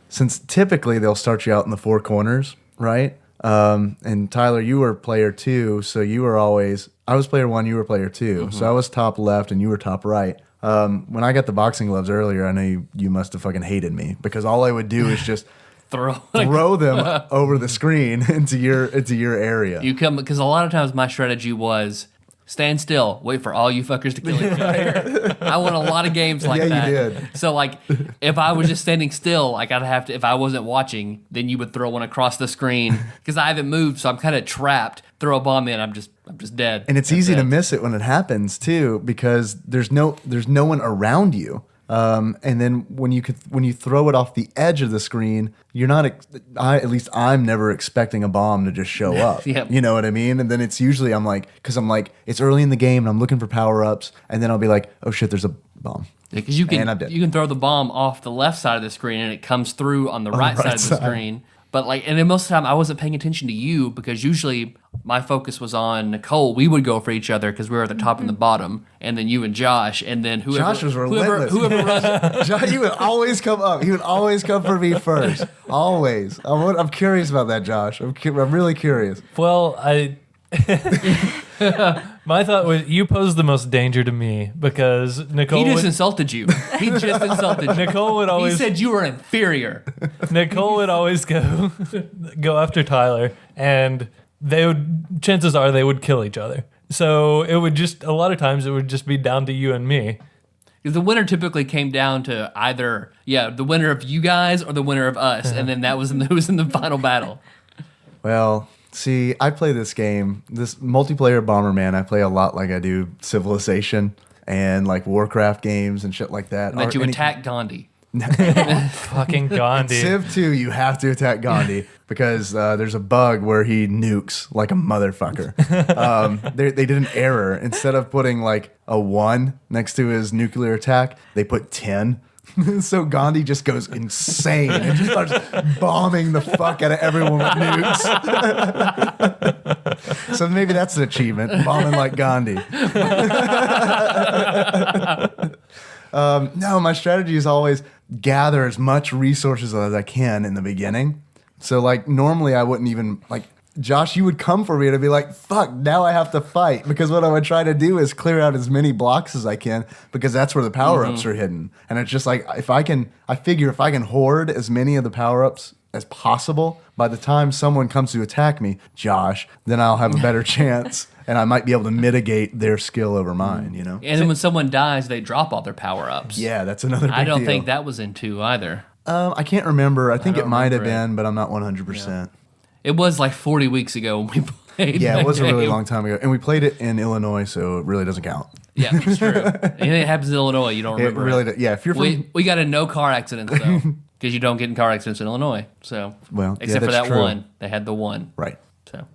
since typically they'll start you out in the 4 corners, right? And Tyler, you were player 2, so you were always. I was player 1, you were player 2, so I was top left and you were top right. When I got the boxing gloves earlier, I know you must have fucking hated me because all I would do is just throw them over the screen into your area. You come because a lot of times my strategy was stand still, wait for all you fuckers to kill each other. I won a lot of games like that. Yeah, you did. So like, if I was just standing still, like I'd have to. If I wasn't watching, then you would throw one across the screen because I haven't moved, so I'm kind of trapped. Throw a bomb in, I'm just dead. And it's easy to miss it when it happens too because there's no one around you. And then when you throw it off the edge of the screen, you're not. At least I'm never expecting a bomb to just show up. Yep. You know what I mean? And then it's usually I'm like it's early in the game and I'm looking for power ups, and then I'll be like, oh shit, there's a bomb. Because you And I'm dead. can throw the bomb off the left side of the screen and it comes through on the right side of the screen. But and then most of the time I wasn't paying attention to you because usually my focus was on Nicole. We would go for each other because we were at the top and the bottom, and then you and Josh, and then whoever. Josh was relentless. Whoever runs. Josh, he would always come up. He would always come for me first. Always. I'm curious about that, Josh. I'm really curious. Well, my thought was you posed the most danger to me because Nicole. He just insulted you. He just insulted you. Nicole would always. He said you were inferior. Nicole would always go after Tyler, and chances are they would kill each other. So it would just a lot of times it would just be down to you and me. Because the winner typically came down to either the winner of you guys or the winner of us, and then that was who was in the final battle. Well, see, I play this game, this multiplayer Bomberman. I play a lot like I do Civilization and like Warcraft games and shit like that. And that you attack Gandhi. Fucking Gandhi. Civ 2, you have to attack Gandhi because there's a bug where he nukes like a motherfucker. They did an error. Instead of putting like a 1 next to his nuclear attack, they put 10. So Gandhi just goes insane and just starts bombing the fuck out of everyone with nukes. So maybe that's an achievement, bombing like Gandhi. No, my strategy is always gather as much resources as I can in the beginning. So like normally I wouldn't even like Josh, you would come for me and I'd be like, fuck, now I have to fight. Because what I would try to do is clear out as many blocks as I can because that's where the power-ups are hidden. And it's just like, I figure if I can hoard as many of the power-ups as possible. By the time someone comes to attack me, Josh, then I'll have a better chance, and I might be able to mitigate their skill over mine, you know? And then when someone dies, they drop all their power-ups. Yeah, that's another big I don't deal. think that was in 2 either. I can't remember. I think it don't might have remember it. been, but I'm not 100%. It was like 40 weeks ago when we played. Yeah, it that was a really game. long time ago. And we played it in Illinois, so it really doesn't count. Yeah, it's true. Anything that happens in Illinois, you don't It remember. really does. Yeah, if you're from... We got in no car accidents, though, because you don't get in car accidents in Illinois. So, Well, yeah, except for that's that true. one. They had the one. Right. So,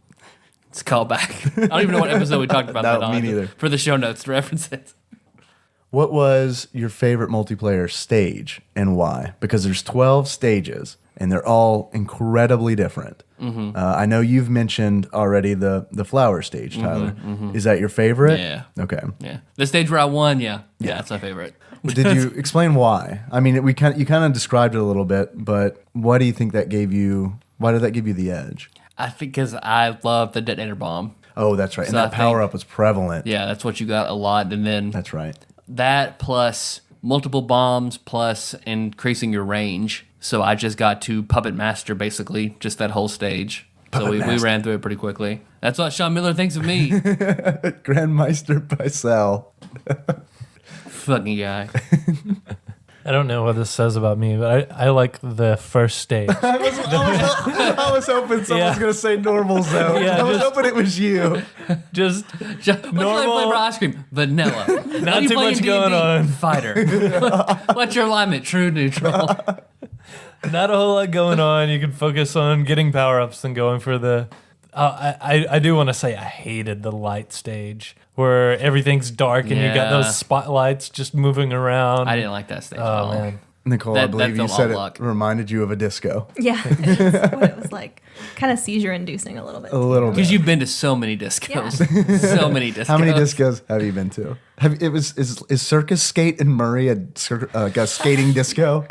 it's a callback. I don't even know what episode we talked about No, that on. me neither. For the show notes to reference it. What was your favorite multiplayer stage and why? Because there's 12 stages and they're all incredibly different. I know you've mentioned already the flower stage, Tyler. Is that your favorite? Yeah. Okay. Yeah. The stage where I won, yeah, that's my favorite. Did you explain why? I mean, you kind of described it a little bit, but what do you think that gave you? Why did that give you the edge? I think because I love the detonator bomb. Oh, that's right. And So I that power think- up was prevalent. Yeah, that's what you got a lot. And then That's right. that plus multiple bombs plus increasing your range. So I just got to puppet master basically just that whole stage. So we ran through it pretty quickly. That's what Sean Miller thinks of me. Grandmeister Picel. Fucking guy. I don't know what this says about me, but I like the first stage. I was hoping someone was Yeah. going to say normal zone. Yeah, I was just- hoping it was you. Just What's your Normal- flavor ice cream? Vanilla. not too much going on. Fighter. What's your alignment? True, neutral. Not a whole lot going on. You can focus on getting power ups and going for the. I do want to say I hated the light stage where everything's dark and you got Yeah. those spotlights just moving around. I didn't like that stage at Oh all. man. Nicole, I That believe you felt said all it luck. reminded you of a disco. Yeah, that's what it was like. Kind of seizure inducing a little bit. A little bit. Because you've been to so many discos. So many discos. How many discos have you been to? Is Circus Skate in Murray like a skating disco?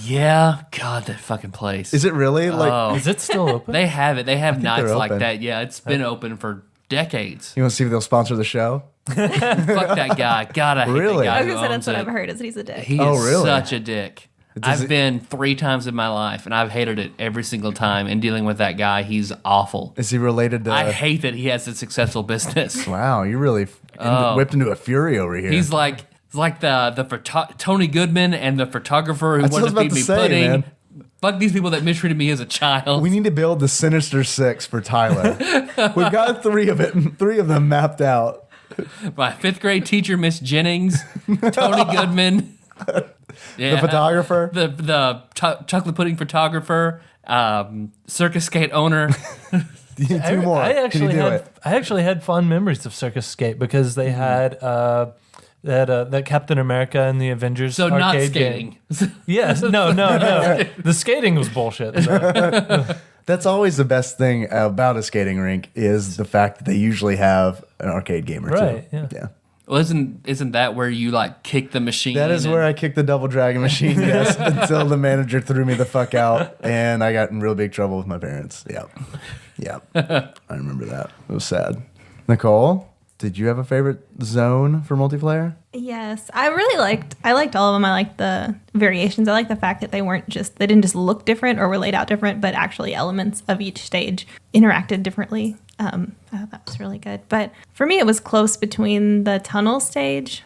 Yeah. God, that fucking place. Is it really? Like, Oh. Is it still open? They have it. They have think nights they're like open. that. Yeah, it's been open for decades. you want to see if they'll sponsor the show? Fuck that guy. God, I hate Really? that guy I was who gonna say that's owns what it. I've heard is that he's a dick. He Oh, is really? such a dick. Does I've it- been 3 times in my life, and I've hated it every single time. And dealing with that guy, he's awful. Is he related to? I hate that he has a successful business. Wow, you really whipped into a fury over here. He's like Tony Goodman and the photographer who That's what I wanted was to about feed me to say, pudding. man. Fuck these people that mistreated me as a child. we need to build the Sinister Six for Tyler. We've got 3 of them mapped out. My 5th grade teacher, Miss Jennings, Tony Goodman, The photographer. the chocolate pudding photographer, circus skate owner. You need 2 more. I Can you do it? actually had fond memories of Circus Skate because they had that Captain America and the Avengers So arcade not game. skating. Yes, no. The skating was bullshit. That's always the best thing about a skating rink is the fact that they usually have an arcade game or Right, two. yeah. Well, isn't that where you like kick the machine? That is where I kicked the Double Dragon machine, yes, until the manager threw me the fuck out and I got in real big trouble with my parents. Yeah. I remember that. It was sad. Nicole, did you have a favorite zone for multiplayer? Yes, I liked all of them. I liked the variations. I like the fact that they didn't just look different or were laid out different, but actually elements of each stage interacted differently. I thought that was really good. But for me, it was close between the tunnel stage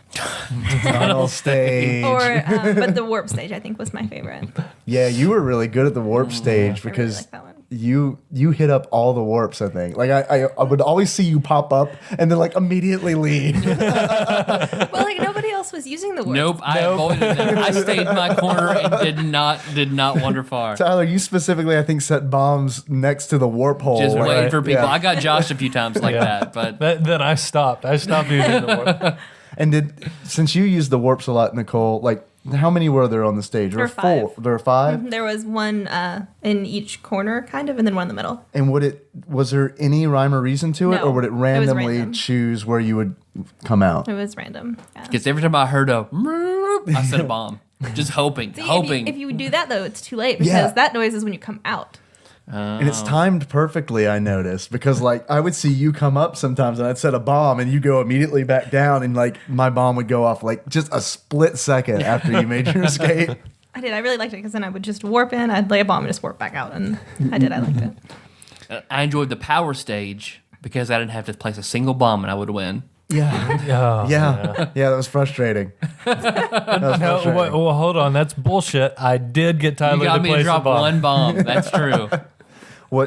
Tunnel stage. but the warp stage I think was my favorite. Yeah, you were really good at the warp stage I really because like that one. you hit up all the warps, I think. Like I would always see you pop up and then like immediately leave. Well, like nobody else was using the warp. Nope, I avoided them. I stayed in my corner and did not wander far. Tyler, you specifically I think set bombs next to the warp hole. Just Like, waiting for people. yeah. I got Josh a few times like that, but Then I stopped. I stopped using the warp. And since you used the warps a lot, Nicole, like how many were there on the stage? There were 4. 5. There were 5. There was one in each corner, kind of, and then one in the middle. And was there any rhyme or reason to it, No, or would it it was randomly random. choose where you would come out? It was random. Yeah. because every time I heard a, I set a bomb, just hoping. If you do that though, it's too late because Yeah. that noise is when you come out. And it's timed perfectly, I noticed, because like I would see you come up sometimes and I'd set a bomb and you go immediately back down and like my bomb would go off like just a split second after you made your escape. I did. I really liked it because then I would just warp in, I'd lay a bomb and just warp back out. And I did. I liked it. I enjoyed the power stage because I didn't have to place a single bomb and I would win. Yeah. Oh, Yeah. That was frustrating. No, well, hold on. That's bullshit. I did get Tyler You got to me to place a drop bomb. one bomb. That's true.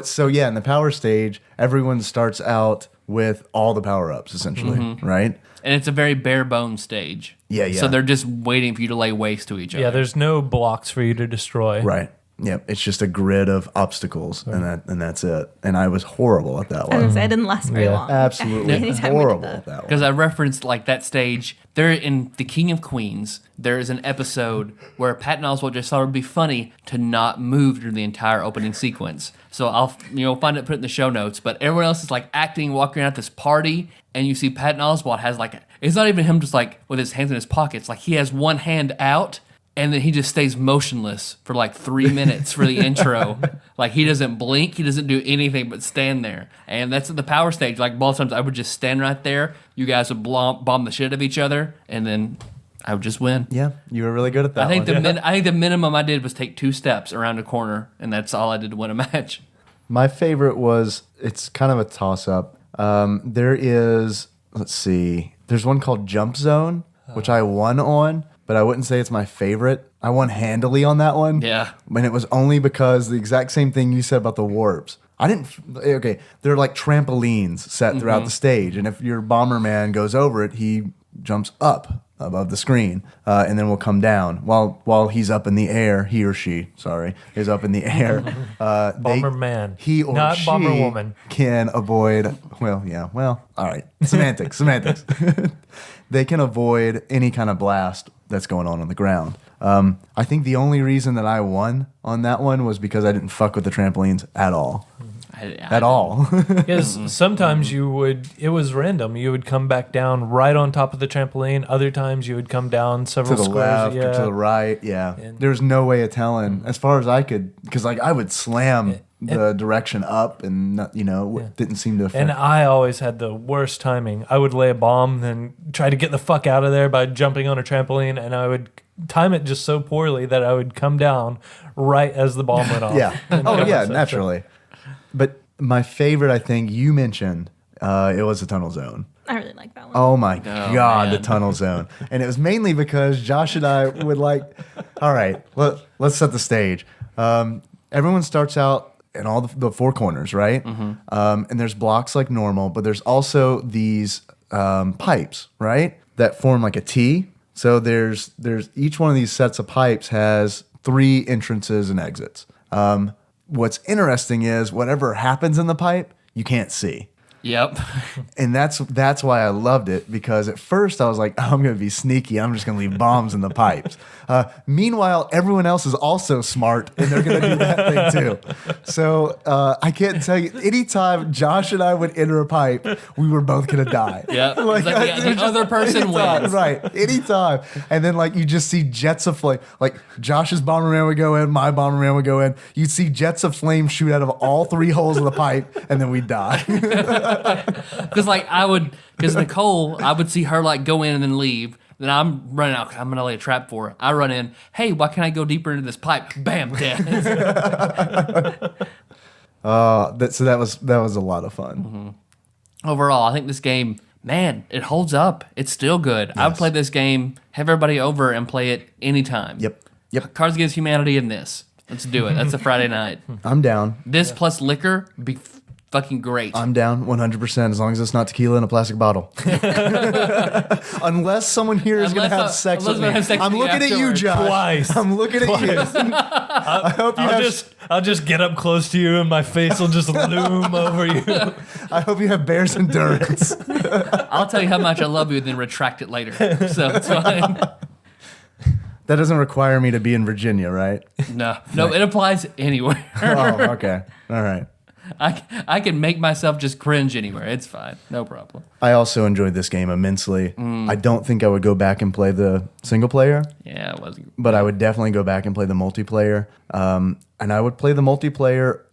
So yeah, in the power stage, everyone starts out with all the power-ups, essentially, right? And it's a very bare bones stage. Yeah. So they're just waiting for you to lay waste to each other. Yeah, there's no blocks for you to destroy. Right. Yep. It's just a grid of obstacles, and that's it. And I was horrible at that I was gonna one. say, I didn't last very Yeah. long. Absolutely Anytime we did horrible that. at that one. Because I referenced like that stage. There in The King of Queens, there is an episode where Patton Oswalt just thought it would be funny to not move during the entire opening sequence. So I'll find it, put it in the show notes. But everyone else is like acting, walking around at this party, and you see Patton Oswalt has like it's not even him just like with his hands in his pockets. Like he has one hand out. And then he just stays motionless for like 3 minutes for the intro. Like he doesn't blink, he doesn't do anything but stand there. And that's at the power stage. Like both times I would just stand right there. You guys would bomb the shit of each other, and then I would just win. Yeah, you were really good at that I think one. I think the minimum I did was take 2 steps around a corner, and that's all I did to win a match. My favorite was, it's kind of a toss-up. There is, let's see, there's one called Jump Zone, which I won on, but I wouldn't say it's my favorite. I won handily on that one. Yeah. And it was only because the exact same thing you said about the warps. They're like trampolines set throughout the stage. And if your Bomberman goes over it, he jumps up above the screen, and then will come down while he's up in the air. He or she, sorry, is up in the air. Bomberman. He or not she Bomberwoman. can avoid. All right. Semantics. They can avoid any kind of blast that's going on the ground. I think the only reason that I won on that one was because I didn't fuck with the trampolines at all. At all. Because sometimes it was random. You would come back down right on top of the trampoline. Other times you would come down To several the squares. left or to the right, yeah. There's no way of telling, as far as I could, because like I would slam the direction up, and it didn't seem to affect. And I always had the worst timing. I would lay a bomb, then try to get the fuck out of there by jumping on a trampoline, and I would time it just so poorly that I would come down right as the bomb went off. Yeah. Oh yeah, naturally. But my favorite, I think you mentioned, it was the tunnel zone. I really like that one. Oh my God, man. the tunnel zone. And it was mainly because Josh and I would all right, let's set the stage. Everyone starts out in all the 4 corners, right? And there's blocks like normal, but there's also these pipes, right? That form like a T. So there's each one of these sets of pipes has 3 entrances and exits. What's interesting is whatever happens in the pipe, you can't see. Yep. And that's why I loved it, because at first I was like, I'm going to be sneaky. I'm just going to leave bombs in the pipes. Meanwhile, everyone else is also smart, and they're going to do that thing too. So I can't tell you, anytime Josh and I would enter a pipe, we were both going to die. Yep. The other person Anytime, wins. right. Anytime. And then you just see jets of flame. Like Josh's Bomberman would go in, my Bomberman would go in. You'd see jets of flame shoot out of all 3 holes of the pipe, and then we'd die. Because Nicole, I would see her go in and then leave. Then I'm running out. I'm gonna lay a trap for her. I run in. Hey, why can't I go deeper into this pipe? Bam, dead. So that was a lot of fun. Overall, I think this game, man, it holds up. It's still good. I would play this game, have everybody over, and play it anytime. Yep. Cards Against Humanity and this. Let's do it. That's a Friday night. I'm down. This plus liquor would be fucking great. I'm down 100% as long as it's not tequila in a plastic bottle. Unless someone here is going to have sex with me. I'm looking at you, Josh. Twice. I'm looking at you. I hope you I'll just get up close to you and my face will just loom over you. I hope you have bear's endurance. I'll tell you how much I love you and then retract it later. So it's fine. That doesn't require me to be in Virginia, right? No, it applies anywhere. Oh, okay. All right. I can make myself just cringe anywhere. It's fine. No problem. I also enjoyed this game immensely. I don't think I would go back and play the single player, Yeah, it wasn't. but I would definitely go back and play the multiplayer. And I would play the multiplayer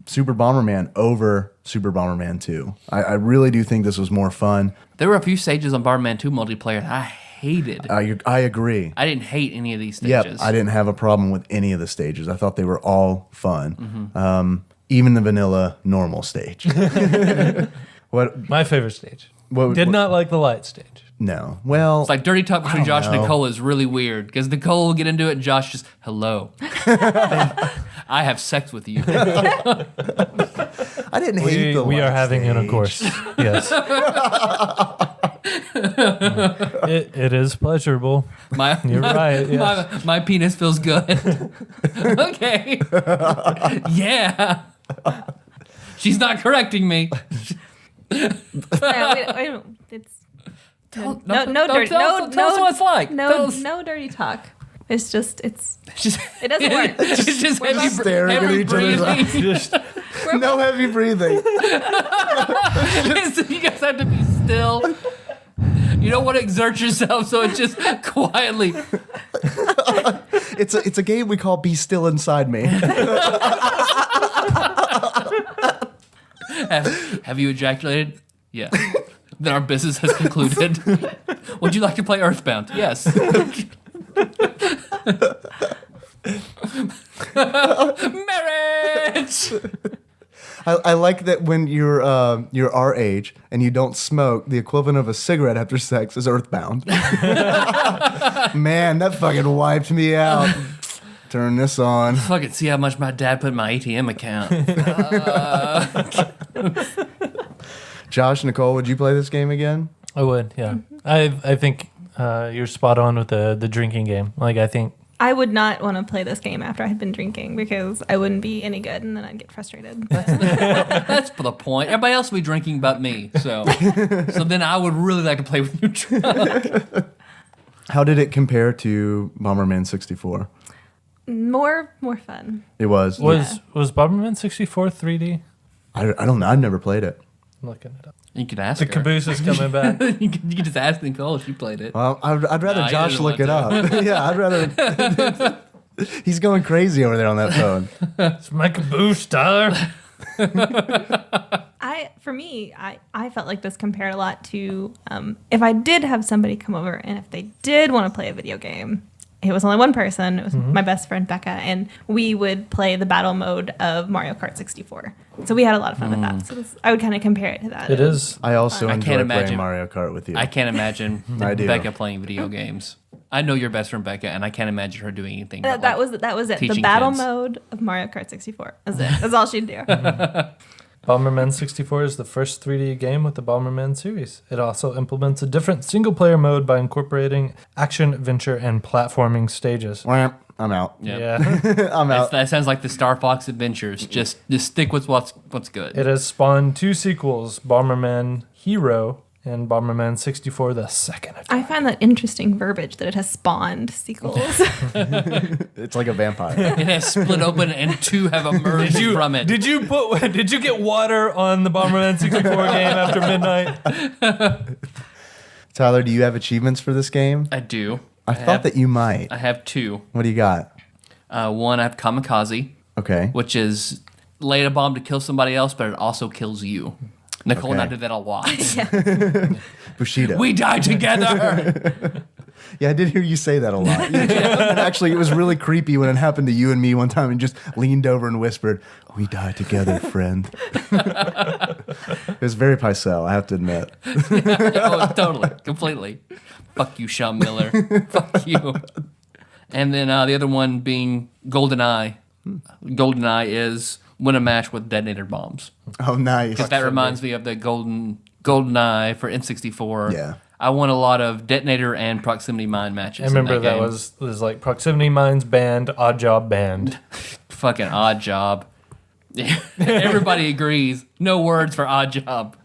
Super Bomberman over Super Bomberman 2. I really do think this was more fun. There were a few stages on Bomberman 2 multiplayer that I hated. I agree. I didn't hate any of these Yep, stages. I didn't have a problem with any of the stages. I thought they were all fun. Even the vanilla normal stage. What? My favorite stage. What? Did not like the light stage. No. Well, It's like dirty talk between I don't Josh and know. Nicole is really weird because Nicole will get into it and Josh just, hello. I have sex with you. I didn't hate the We are light having stage. intercourse. Yes. It is pleasurable. My, You're right. Yes. my penis feels good. Okay. Yeah. She's not correcting me. No, we don't- it's no Don't dirty. tell us what it's like. Tell No, us. no dirty talk. It's just it's Just, it doesn't work. It's just We're heavy, just staring at heavy each other's eyes. breathing. Just No heavy breathing. You guys have to be still. You don't want to exert yourself, so it's just quietly. It's a game we call Be Still Inside Me. Have you ejaculated? Yeah. Then our business has concluded. Would you like to play Earthbound? Yes. Marriage. I like that when you're our age and you don't smoke, the equivalent of a cigarette after sex is Earthbound. Man, that fucking wiped me out. Turn this on. Fucking see how much my dad put in my ATM account. Josh, Nicole, would you play this game again? I would, yeah. I think you're spot on with the drinking game. Like I think I would not want to play this game after I had been drinking because I wouldn't be any good and then I'd get frustrated. That's the point. Everybody else will be drinking but me. So then I would really like to play with you drunk. How did it compare to Bomberman 64? More fun. It was. was Bomberman 64 3D? I don't know. I've never played it. I'm looking it up. You could ask The her. caboose is coming back. you could just ask Nicole if she played it. Well, I'd rather Nah, he Josh doesn't look it want up. Yeah, I'd rather. He's going crazy over there on that phone. It's my caboose, Tyler. For me, I felt like this compared a lot to if I did have somebody come over and if they did want to play a video game. It was only one person. It was my best friend Becca, and we would play the battle mode of Mario Kart 64. So we had a lot of fun with that. So I would kind of compare it to that. It is. I also I enjoy can't playing imagine. Mario Kart with you. I can't imagine I do. Becca playing video games. I know your best friend Becca, and I can't imagine her doing anything. but, That like, was it. The teaching battle kids. mode of Mario Kart 64. That's it. That's all she'd do. Bomberman 64 is the first 3D game with the Bomberman series. It also implements a different single-player mode by incorporating action, adventure, and platforming stages. Whamp. I'm out. Yep. Yeah. I'm out. That sounds like the Star Fox Adventures. Just stick with what's good. It has spawned two sequels, Bomberman Hero and Bomberman 64 the second. I find that interesting verbiage that it has spawned sequels. It's like a vampire. It has split open, and two have emerged from it. Did you get water on the Bomberman 64 game after midnight? Tyler, do you have achievements for this game? I do. I thought that you might. I have two. What do you got? One, I have Kamikaze, Okay. which is lay a bomb to kill somebody else, but it also kills you. Nicole and I Okay. did that a lot. Bushido. We die together. Yeah, I did hear you say that a lot. And actually, it was really creepy when it happened to you and me one time and just leaned over and whispered, "We die together, friend." It was very Picel, I have to admit. Oh, totally, completely. Fuck you, Sean Miller. Fuck you. And then the other one being GoldenEye. GoldenEye is win a match with detonator bombs. Oh, nice. Because that reminds me of the GoldenEye for N64. Yeah. I won a lot of detonator and proximity mine matches. I remember in that game. was like Proximity Mines banned, Odd Job banned. Fucking Odd Job. Everybody agrees. No words for Odd Job.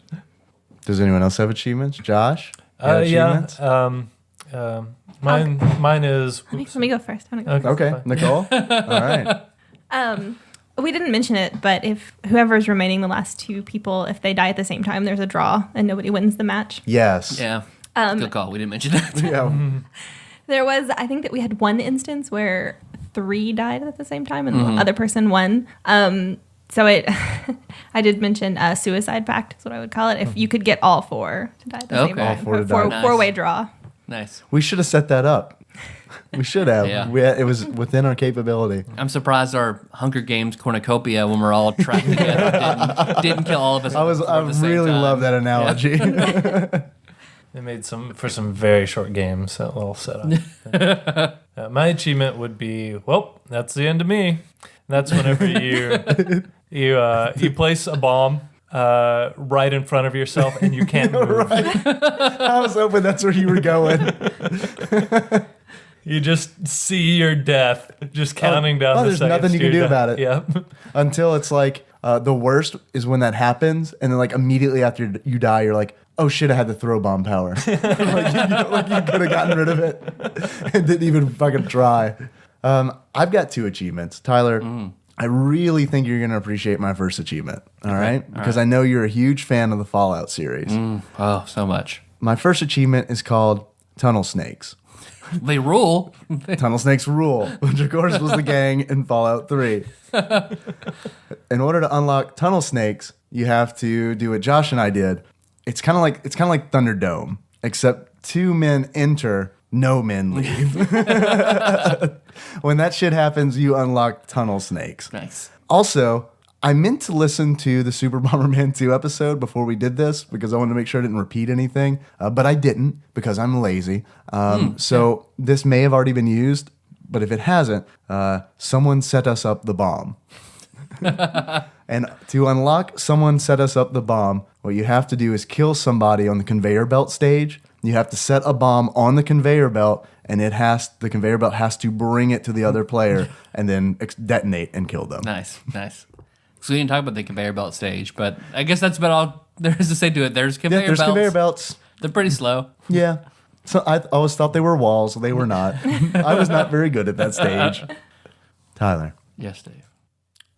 Does anyone else have achievements? Josh? You got Yeah. achievements? Mine is. Let me go first. I wanna go Okay, Nicole? All right. We didn't mention it, but if whoever's remaining the last two people, if they die at the same time, there's a draw and nobody wins the match. Yes. Yeah. Good call. We didn't mention that. Yeah. There was, I think that we had one instance where 3 died at the same time and the other person won. So I did mention a suicide pact is what I would call it. If you could get all 4 to die at the same Okay. time. All 4 to die. Nice. 4-way draw. Nice. We should have set that up. We should have. Yeah. It was within our capability. I'm surprised our Hunger Games cornucopia, when we're all trapped together, didn't kill all of us. I really love that analogy. They made some very short games, that little setup. My achievement would be, well, that's the end of me. That's whenever you place a bomb right in front of yourself and you can't move. Right. I was hoping that's where you were going. You just see your death just counting down the there's seconds. nothing you can do about it. Yep. Until it's like, the worst is when that happens, and then like immediately after you die, you're like, oh shit, I had the throw bomb power. like you could have gotten rid of it and didn't even fucking try. I've got 2 achievements. Tyler, I really think you're going to appreciate my first achievement. All right? Because I know you're a huge fan of the Fallout series. Oh, so much. My first achievement is called Tunnel Snakes. They rule. Tunnel Snakes rule, which of course was the gang in Fallout 3. In order to unlock Tunnel Snakes, you have to do what Josh and I did. It's kind of like Thunderdome, except 2 men enter, no men leave. When that shit happens, you unlock Tunnel Snakes. Nice. Also, I meant to listen to the Super Bomberman 2 episode before we did this because I wanted to make sure I didn't repeat anything, but I didn't because I'm lazy. So this may have already been used, but if it hasn't, someone set us up the bomb. And to unlock someone set us up the bomb, what you have to do is kill somebody on the conveyor belt stage. You have to set a bomb on the conveyor belt, and the conveyor belt has to bring it to the other player and then detonate and kill them. Nice. So we didn't talk about the conveyor belt stage, but I guess that's about all there is to say to it. There's conveyor belts. Conveyor belts. They're pretty slow. Yeah. So I always thought they were walls. They were not. I was not very good at that stage. Tyler. Yes, Dave.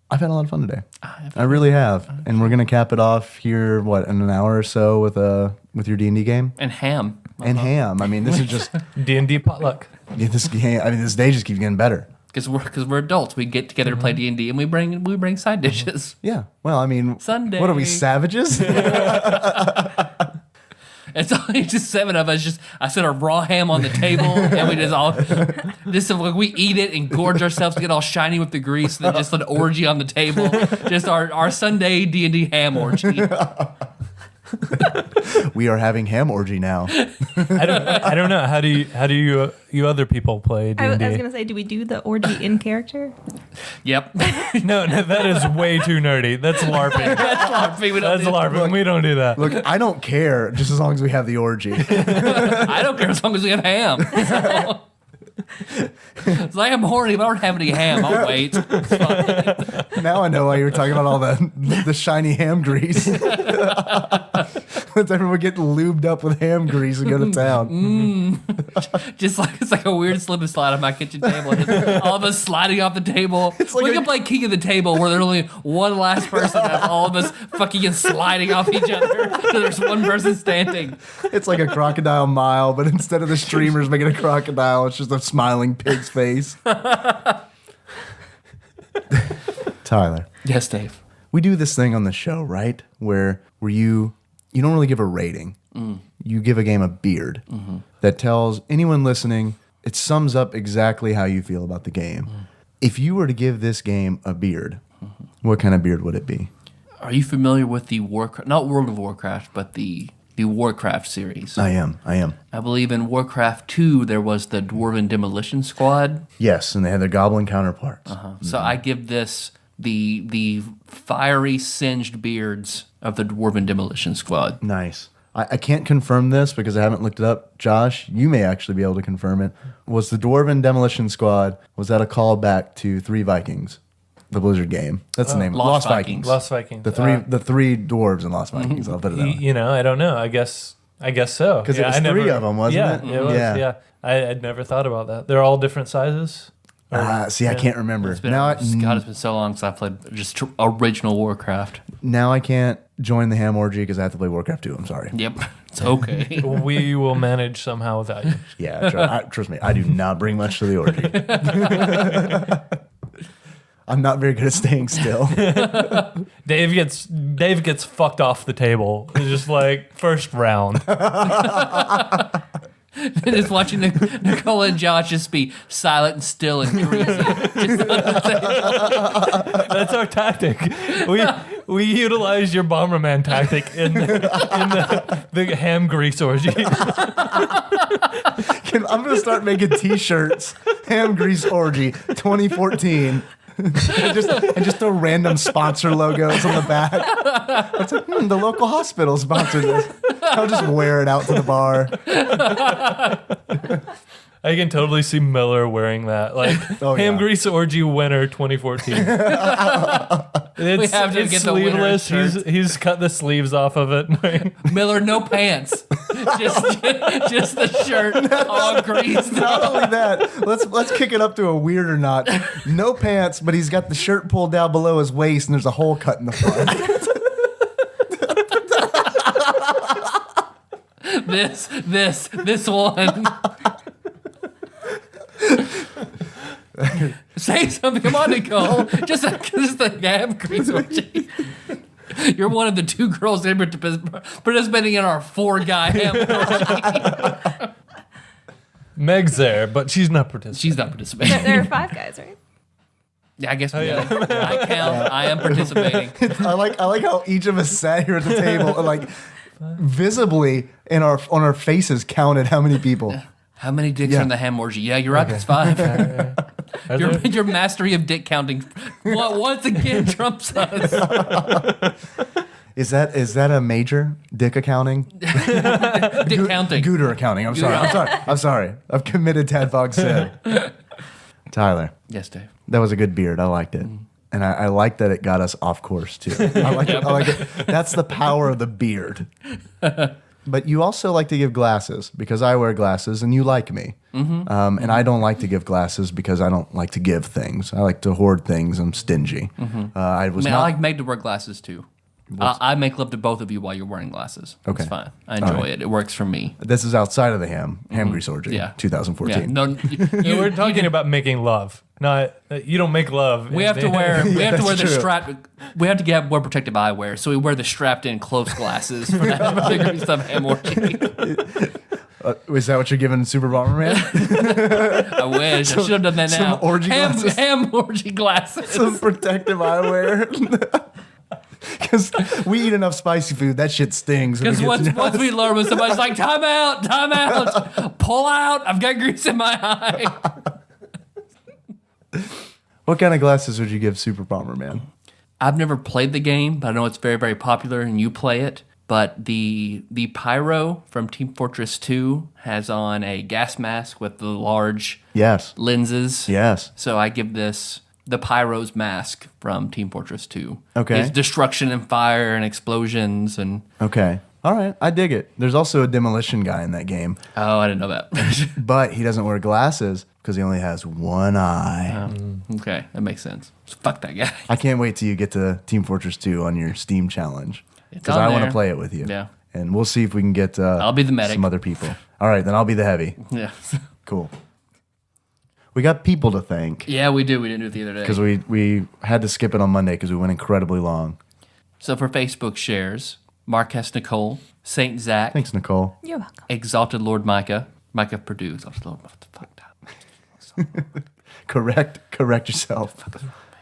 I've had a lot of fun today. I really have. And we're going to cap it off here, in an hour or so with your D&D game? And ham. And ham. I mean, this is just... D&D potluck. This day just keeps getting better. Because we're adults. We get together to play D&D, and we bring side dishes. Yeah. Well, I mean... Sunday. What are we, savages? It's only just 7 of us. I set a raw ham on the table, and we we eat it and gorge ourselves to get all shiny with the grease. And then just an orgy on the table. Just our Sunday D&D ham orgy. We are having ham orgy now. I don't know. How do you other people play D&D? I was gonna say, do we do the orgy in character? Yep. No, that is way too nerdy. That's LARPing. That's LARPing. That's LARPing. We don't do that. Look, I don't care just as long as we have the orgy. I don't care as long as we have ham. It's like I'm horny, but I don't have any ham. I'll wait. It's fine. Now I know why you were talking about all the shiny ham grease. Let's everyone get lubed up with ham grease and go to town. Just like it's like a weird slip and slide on my kitchen table. Just all of us sliding off the table. We can play King of the Table where there's only one last person and all of us fucking and sliding off each other. So there's one person standing. It's like a crocodile mile, but instead of the streamers making a crocodile, it's just a smiling pig's face. Tyler. Yes, Dave. We do this thing on the show, right? Where you don't really give a rating. You give a game a beard that tells anyone listening, it sums up exactly how you feel about the game. If you were to give this game a beard, what kind of beard would it be? Are you familiar with the Warcraft, not World of Warcraft, but the Warcraft series? I am. I believe in Warcraft 2 there was the Dwarven Demolition Squad. Yes, and they had their goblin counterparts. So I give this the fiery singed beards of the Dwarven Demolition Squad. Nice. I can't confirm this because I haven't looked it up. Josh, you may actually be able to confirm it. Was the Dwarven Demolition Squad, was that a callback to 3 Vikings? The Blizzard game. That's the name. Lost Vikings. Lost Vikings. The three dwarves in Lost Vikings. I'll put it that way. I don't know. I guess so. Because it was 3 of them, wasn't it? It was, yeah. I'd never thought about that. They're all different sizes? I can't remember. It's been so long since I played just original Warcraft. Now I can't join the ham orgy because I have to play Warcraft 2. I'm sorry. Yep, it's okay. We will manage somehow without you. Yeah, trust me. I do not bring much to the orgy. I'm not very good at staying still. Dave gets fucked off the table. It's just like first round. And just watching Nicole and Josh just be silent and still and greasy. That's our tactic. We utilize your Bomberman tactic in the ham grease orgy. I'm going to start making T-shirts. Ham Grease Orgy 2014. and just throw random sponsor logos on the back. It's like, the local hospital sponsored this. I'll just wear it out to the bar. I can totally see Miller wearing that. Like, Ham Grease Orgy winner 2014. We have to get the winner sleeveless. He's cut the sleeves off of it. Miller, no pants. just the shirt all greased. Not only that, let's kick it up to a weirder notch. No pants, but he's got the shirt pulled down below his waist, and there's a hole cut in the front. This one. Say something. Come on, Nicole. Just the ham grease orgy. You're one of the 2 girls participating in our 4-guy ham orgy. Meg's there, but she's not participating. She's not participating. There are 5 guys, right? Yeah, I guess I count. I am participating. I like how each of us sat here at the table and like visibly on our faces counted how many people. How many dicks are in the ham orgy? Yeah, you're right. That's 5. Your mastery of dick counting once again trumps us. Is that a major dick accounting? Dick counting. Gooter accounting. I'm sorry. I've committed TADPOG sin. Tyler. Yes, Dave. That was a good beard. I liked it. And I like that it got us off course too. I like it. That's the power of the beard. But you also like to give glasses because I wear glasses and you like me. Mm-hmm. And I don't like to give glasses because I don't like to give things. I like to hoard things. I'm stingy. Mm-hmm. I like Meg to wear glasses too. I make love to both of you while you're wearing glasses. Okay. It's fine. I enjoy it. It works for me. This is outside of the ham grease orgy. Yeah. 2014. Yeah. No, we're talking about making love. No, you don't make love. We have to wear the strap. We have to wear protective eyewear, so we wear the strapped-in close glasses for that stuff. Ham orgy. Is that what you're giving Super Bomberman? I wish. I should have done that now. Some orgy glasses. Ham orgy glasses. Some protective eyewear. Because we eat enough spicy food, that shit stings. Because once we learn when somebody's like, time out, pull out, I've got grease in my eye. What kind of glasses would you give Super Bomberman? I've never played the game, but I know it's very, very popular and you play it. But the Pyro from Team Fortress 2 has on a gas mask with the large lenses. Yes. So I give this the Pyro's mask from Team Fortress 2. Okay. It's destruction and fire and explosions and... Okay. All right. I dig it. There's also a demolition guy in that game. Oh, I didn't know that. But he doesn't wear glasses because he only has one eye. Okay. That makes sense. Fuck that guy. I can't wait till you get to Team Fortress 2 on your Steam challenge. Because I want to play it with you. Yeah. And we'll see if we can get I'll be the medic. Some other people. All right. Then I'll be the heavy. Yeah. Cool. We got people to thank. Yeah, we do. We didn't do it the other day. Because we had to skip it on Monday because we went incredibly long. So for Facebook shares, Marquez Nicole, Saint Zach. Thanks, Nicole. You're welcome. Exalted Lord Micah. Micah Purdue. Exalted Lord. What the fuck? Correct yourself.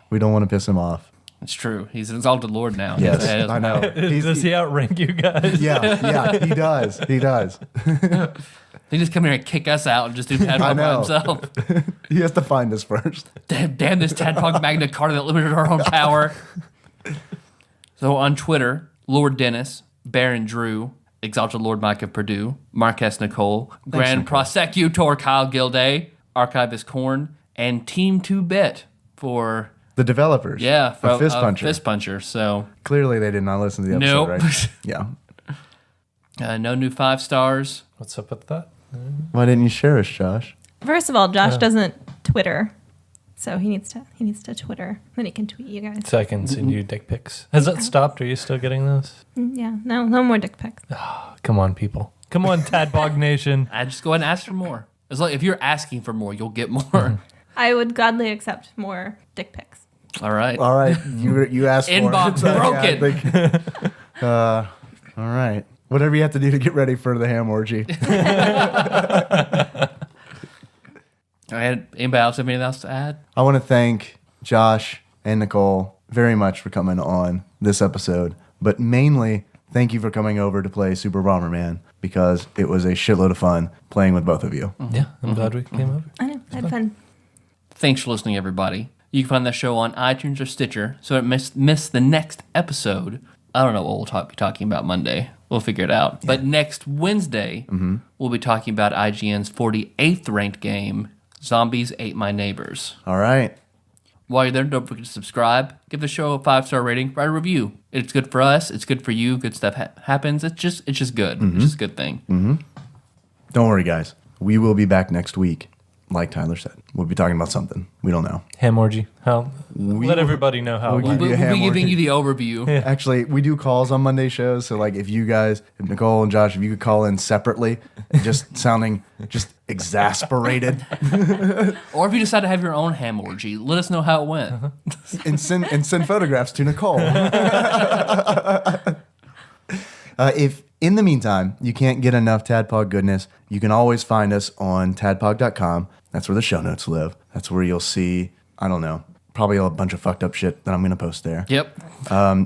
We don't want to piss him off. It's true. He's an exalted Lord now. Yes, I know. Does he outrank you guys? Yeah, he does. He does. He just come here and kick us out and just do TADPOG by himself. He has to find us first. Damn this TADPOG Magna Carta that limited our own power. So on Twitter, Lord Dennis, Baron Drew, Exalted Lord Micah Purdue, Marquez Nicole, Grand Prosecutor Kyle Gilday, Archivist Korn, and Team 2-Bit for... The developers. Yeah. For Fist Puncher. Fist Puncher, so... Clearly they did not listen to the episode, Nope. right? Yeah. No new 5 stars. What's up with that? Why didn't you share us, Josh? First of all, Josh doesn't Twitter, so he needs to Twitter. Then he can tweet you guys. So I can send you dick pics. Has that stopped? Are you still getting those? Yeah, no more dick pics. Oh, come on, people. Come on, Tadpog Nation. I just go ahead and ask for more. As long if you're asking for more, you'll get more. I would gladly accept more dick pics. All right. You asked for it. Inbox broken. All right. Whatever you have to do to get ready for the ham orgy. Anybody else have anything else to add? I want to thank Josh and Nicole very much for coming on this episode, but mainly thank you for coming over to play Super Bomberman because it was a shitload of fun playing with both of you. Yeah, I'm glad we came over. I know. I had fun. Thanks for listening, everybody. You can find that show on iTunes or Stitcher, so don't miss the next episode. I don't know what we'll be talking about Monday. We'll figure it out. Yeah. But next Wednesday, we'll be talking about IGN's 48th ranked game, Zombies Ate My Neighbors. All right. While you're there, don't forget to subscribe. Give the show a 5-star rating. Write a review. It's good for us. It's good for you. Good stuff happens. It's just good. It's just a good thing. Don't worry, guys. We will be back next week. Like Tyler said, we'll be talking about something. We don't know. Ham orgy. Let everybody know how it we'll went. We'll be giving you the overview. Yeah. Actually, we do calls on Monday shows. So, like, if Nicole and Josh, if you could call in separately, just sounding just exasperated, Or if you decide to have your own ham orgy, let us know how it went. and send photographs to Nicole. If in the meantime you can't get enough Tadpog goodness, you can always find us on tadpog.com. That's where the show notes live. That's where you'll see, I don't know, probably a bunch of fucked up shit that I'm going to post there. Yep.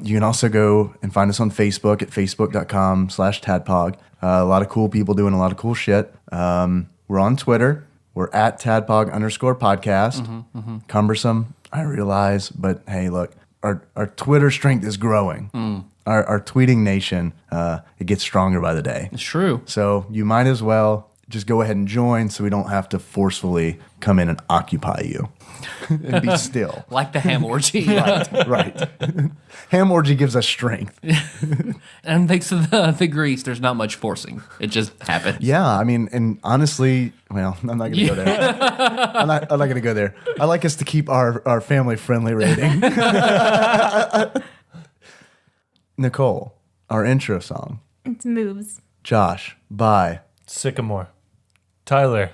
You can also go and find us on Facebook at facebook.com/Tadpog. A lot of cool people doing a lot of cool shit. We're on Twitter. We're at Tadpog_podcast. Cumbersome, I realize, but hey, look, our Twitter strength is growing. Our tweeting nation, it gets stronger by the day. It's true. So you might as well just go ahead and join so we don't have to forcefully come in and occupy you. And be still. Like the ham orgy. Right. Ham orgy gives us strength. And thanks to the grease, there's not much forcing. It just happens. Yeah, I mean, and honestly, well, I'm not going to go there. I'm not going to go there. I like us to keep our family-friendly rating. Nicole, our intro song. It's moves. Josh, bye. Sycamore. Tyler.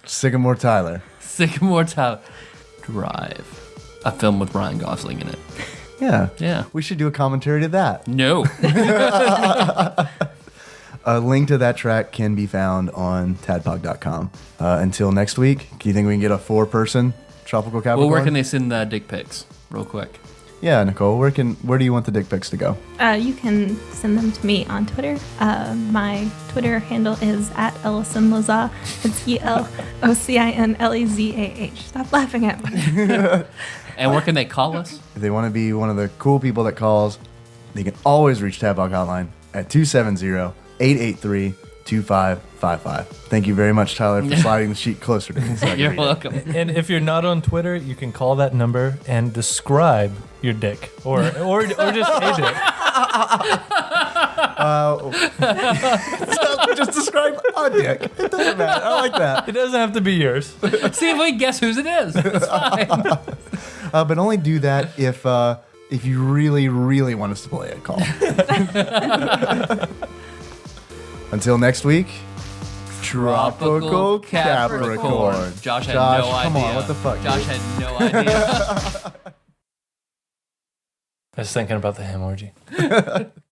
Sycamore Tyler. Sycamore Tower Drive. A film with Ryan Gosling in it. Yeah. Yeah. We should do a commentary to that. No. A link to that track can be found on tadpog.com. Until next week, do you think we can get a 4-person Tropical Capricorn? Well, where can they send dick pics? Real quick. Yeah, Nicole, where do you want the dick pics to go? You can send them to me on Twitter. My Twitter handle is @EllisonLazah. It's ELOCINLEZAH. Stop laughing at me. And where can they call us? If they want to be one of the cool people that calls, they can always reach Tadpog Hotline at 270-883-2555. Thank you very much, Tyler, for sliding the sheet closer to me. So I can You're read it. welcome. And if you're not on Twitter, you can call that number and describe your dick or just a dick. Just describe a dick. It doesn't matter. I like that. It doesn't have to be yours. See if we can guess whose it is. It's fine. But only do that if you really, really want us to play it. Call. Until next week, Tropical Capricorn. Josh had no idea. Come on, what the fuck? Josh dude? had no idea. I was thinking about the ham orgy.